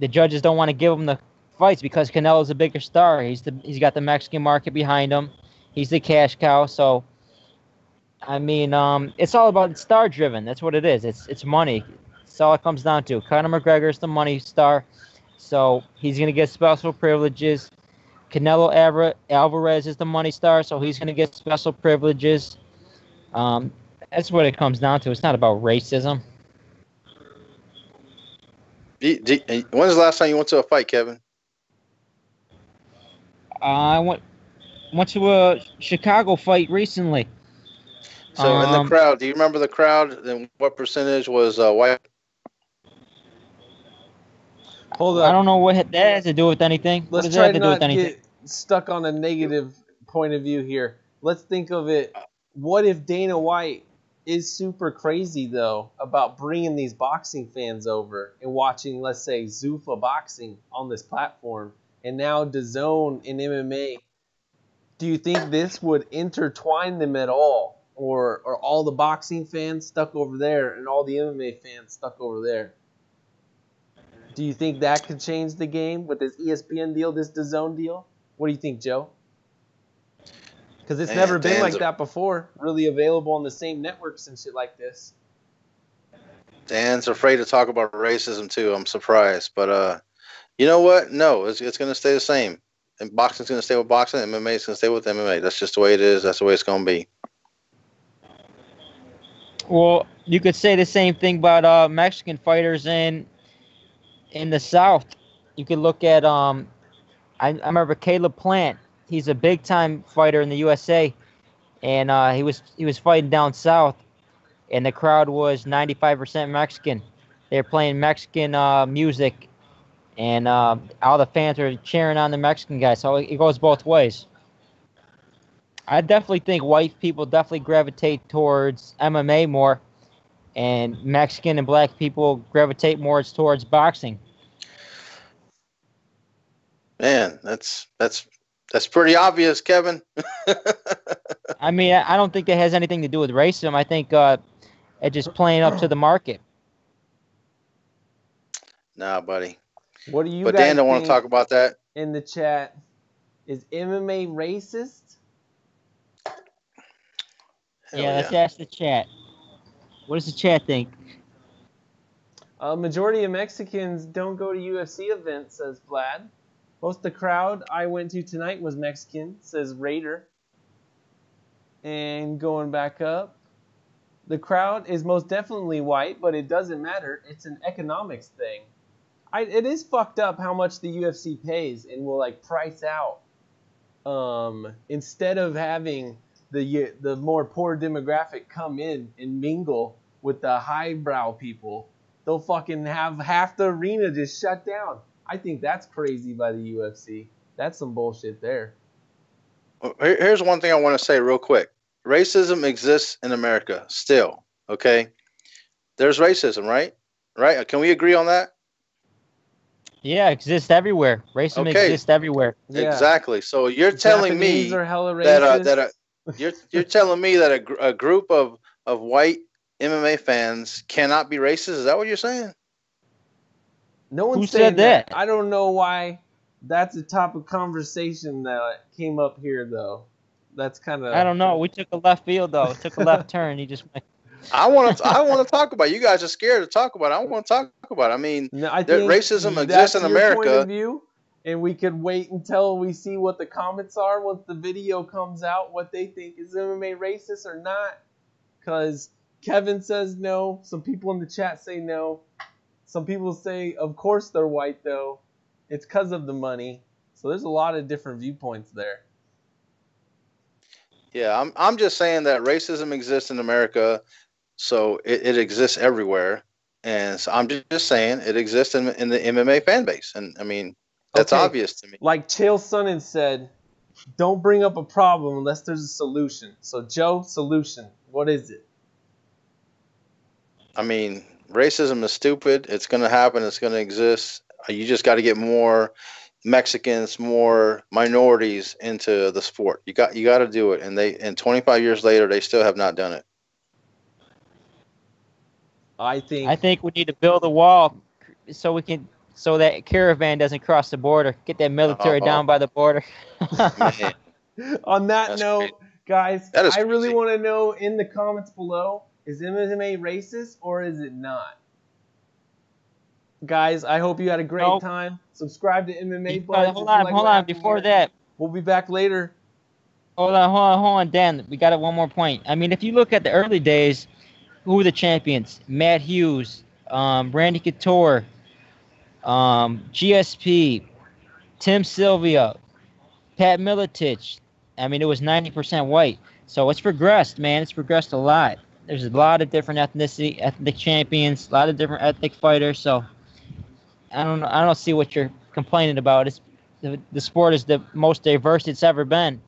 judges don't want to give him the fights because Canelo's a bigger star. He's got the Mexican market behind him. He's the cash cow. So, I mean, it's all about star driven. That's what it is. It's money. That's all it comes down to. Conor McGregor's the money star, so he's gonna get special privileges. Canelo Alvarez is the money star, so he's gonna get special privileges. That's what it comes down to. It's not about racism. When's the last time you went to a fight, Kevin? I went to a Chicago fight recently. So in the crowd, do you remember the crowd and what percentage was white? Hold up. I don't know what that has to do with anything. What Let's does try that to have to do not with anything? get stuck on a negative point of view here. Let's think of it. What if Dana White is super crazy, though, about bringing these boxing fans over and watching, let's say, Zuffa boxing on this platform, and now DAZN and MMA? Do you think this would intertwine them at all? Or are all the boxing fans stuck over there and all the MMA fans stuck over there? Do you think that could change the game with this ESPN deal, this DAZN deal? What do you think, Joe? Because it's never been like that before, really available on the same networks and shit like this. Dan's afraid to talk about racism too. I'm surprised, but you know what? No, it's going to stay the same. And boxing's going to stay with boxing, and MMA is going to stay with MMA. That's just the way it is. That's the way it's going to be. Well, you could say the same thing about Mexican fighters in the South. You could look at I remember Caleb Plant. He's a big time fighter in the USA, and he was fighting down south, and the crowd was 95% Mexican. They're playing Mexican music, and all the fans are cheering on the Mexican guy. So it goes both ways. I definitely think white people definitely gravitate towards MMA more, and Mexican and black people gravitate more towards boxing. Man, that's pretty obvious, Kevin. I mean, I don't think that has anything to do with racism. I think it's just playing up to the market. Nah, buddy. What do you But guys Dan don't want to think talk about that. in the chat? Is MMA racist? Yeah, let's ask the chat. What does the chat think? A majority of Mexicans don't go to UFC events, says Vlad. Most of the crowd I went to tonight was Mexican, says Raider. And going back up, the crowd is most definitely white, but it doesn't matter. It's an economics thing. It is fucked up how much the UFC pays and will like price out. Instead of having the more poor demographic come in and mingle with the highbrow people, they'll fucking have half the arena just shut down. I think that's crazy by the UFC. That's some bullshit there. Here's one thing I want to say real quick. Racism exists in America still, okay? There's racism, right? Right? Can we agree on that? Yeah, it exists everywhere. Racism exists everywhere. Yeah. Exactly. So you're telling me that you're telling me that a group of white MMA fans cannot be racist? Is that what you're saying? No one said that. I don't know why that's a topic of conversation that came up here, though. That's kind of... I don't know. We took a left field, though. Took a left turn. You just went... I want to talk about it. You guys are scared to talk about it. I want to talk about it. I mean, I think racism exists in America. Point of view, and we could wait until we see what the comments are once the video comes out, what they think. Is MMA racist or not? Because Kevin says no. Some people in the chat say no. Some people say, of course they're white, though. It's because of the money. So there's a lot of different viewpoints there. Yeah, I'm just saying that racism exists in America, so it exists everywhere. And so I'm just saying it exists in the MMA fan base. And, I mean, that's obvious to me. Like Chael Sonnen said, don't bring up a problem unless there's a solution. So, Joe, solution. What is it? I mean, racism is stupid. It's going to happen. It's going to exist. You just got to get more Mexicans, more minorities into the sport. You got to do it. And 25 years later, they still have not done it. I think we need to build a wall so that caravan doesn't cross the border. Get that military down by the border. On that note, guys, I really want to know in the comments below, is MMA racist or is it not? Guys, I hope you had a great time. Subscribe to MMA. Hold on. Before that, we'll be back later. hold on, Dan. We got one more point. I mean, if you look at the early days, who were the champions? Matt Hughes, Randy Couture, GSP, Tim Sylvia, Pat Miletich. I mean, it was 90% white. So it's progressed, man. It's progressed a lot. There's a lot of different ethnic champions, a lot of different ethnic fighters. So I don't know. I don't see what you're complaining about. It's the sport is the most diverse it's ever been.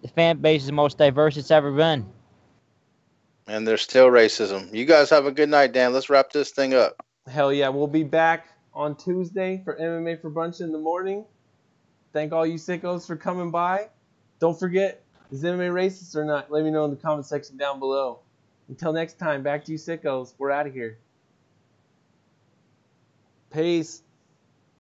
The fan base is the most diverse it's ever been. And there's still racism. You guys have a good night, Dan. Let's wrap this thing up. Hell yeah, we'll be back on Tuesday for MMA for Brunch in the morning. Thank all you sickos for coming by. Don't forget, is MMA racist or not? Let me know in the comment section down below. Until next time, back to you sickos. We're out of here. Peace.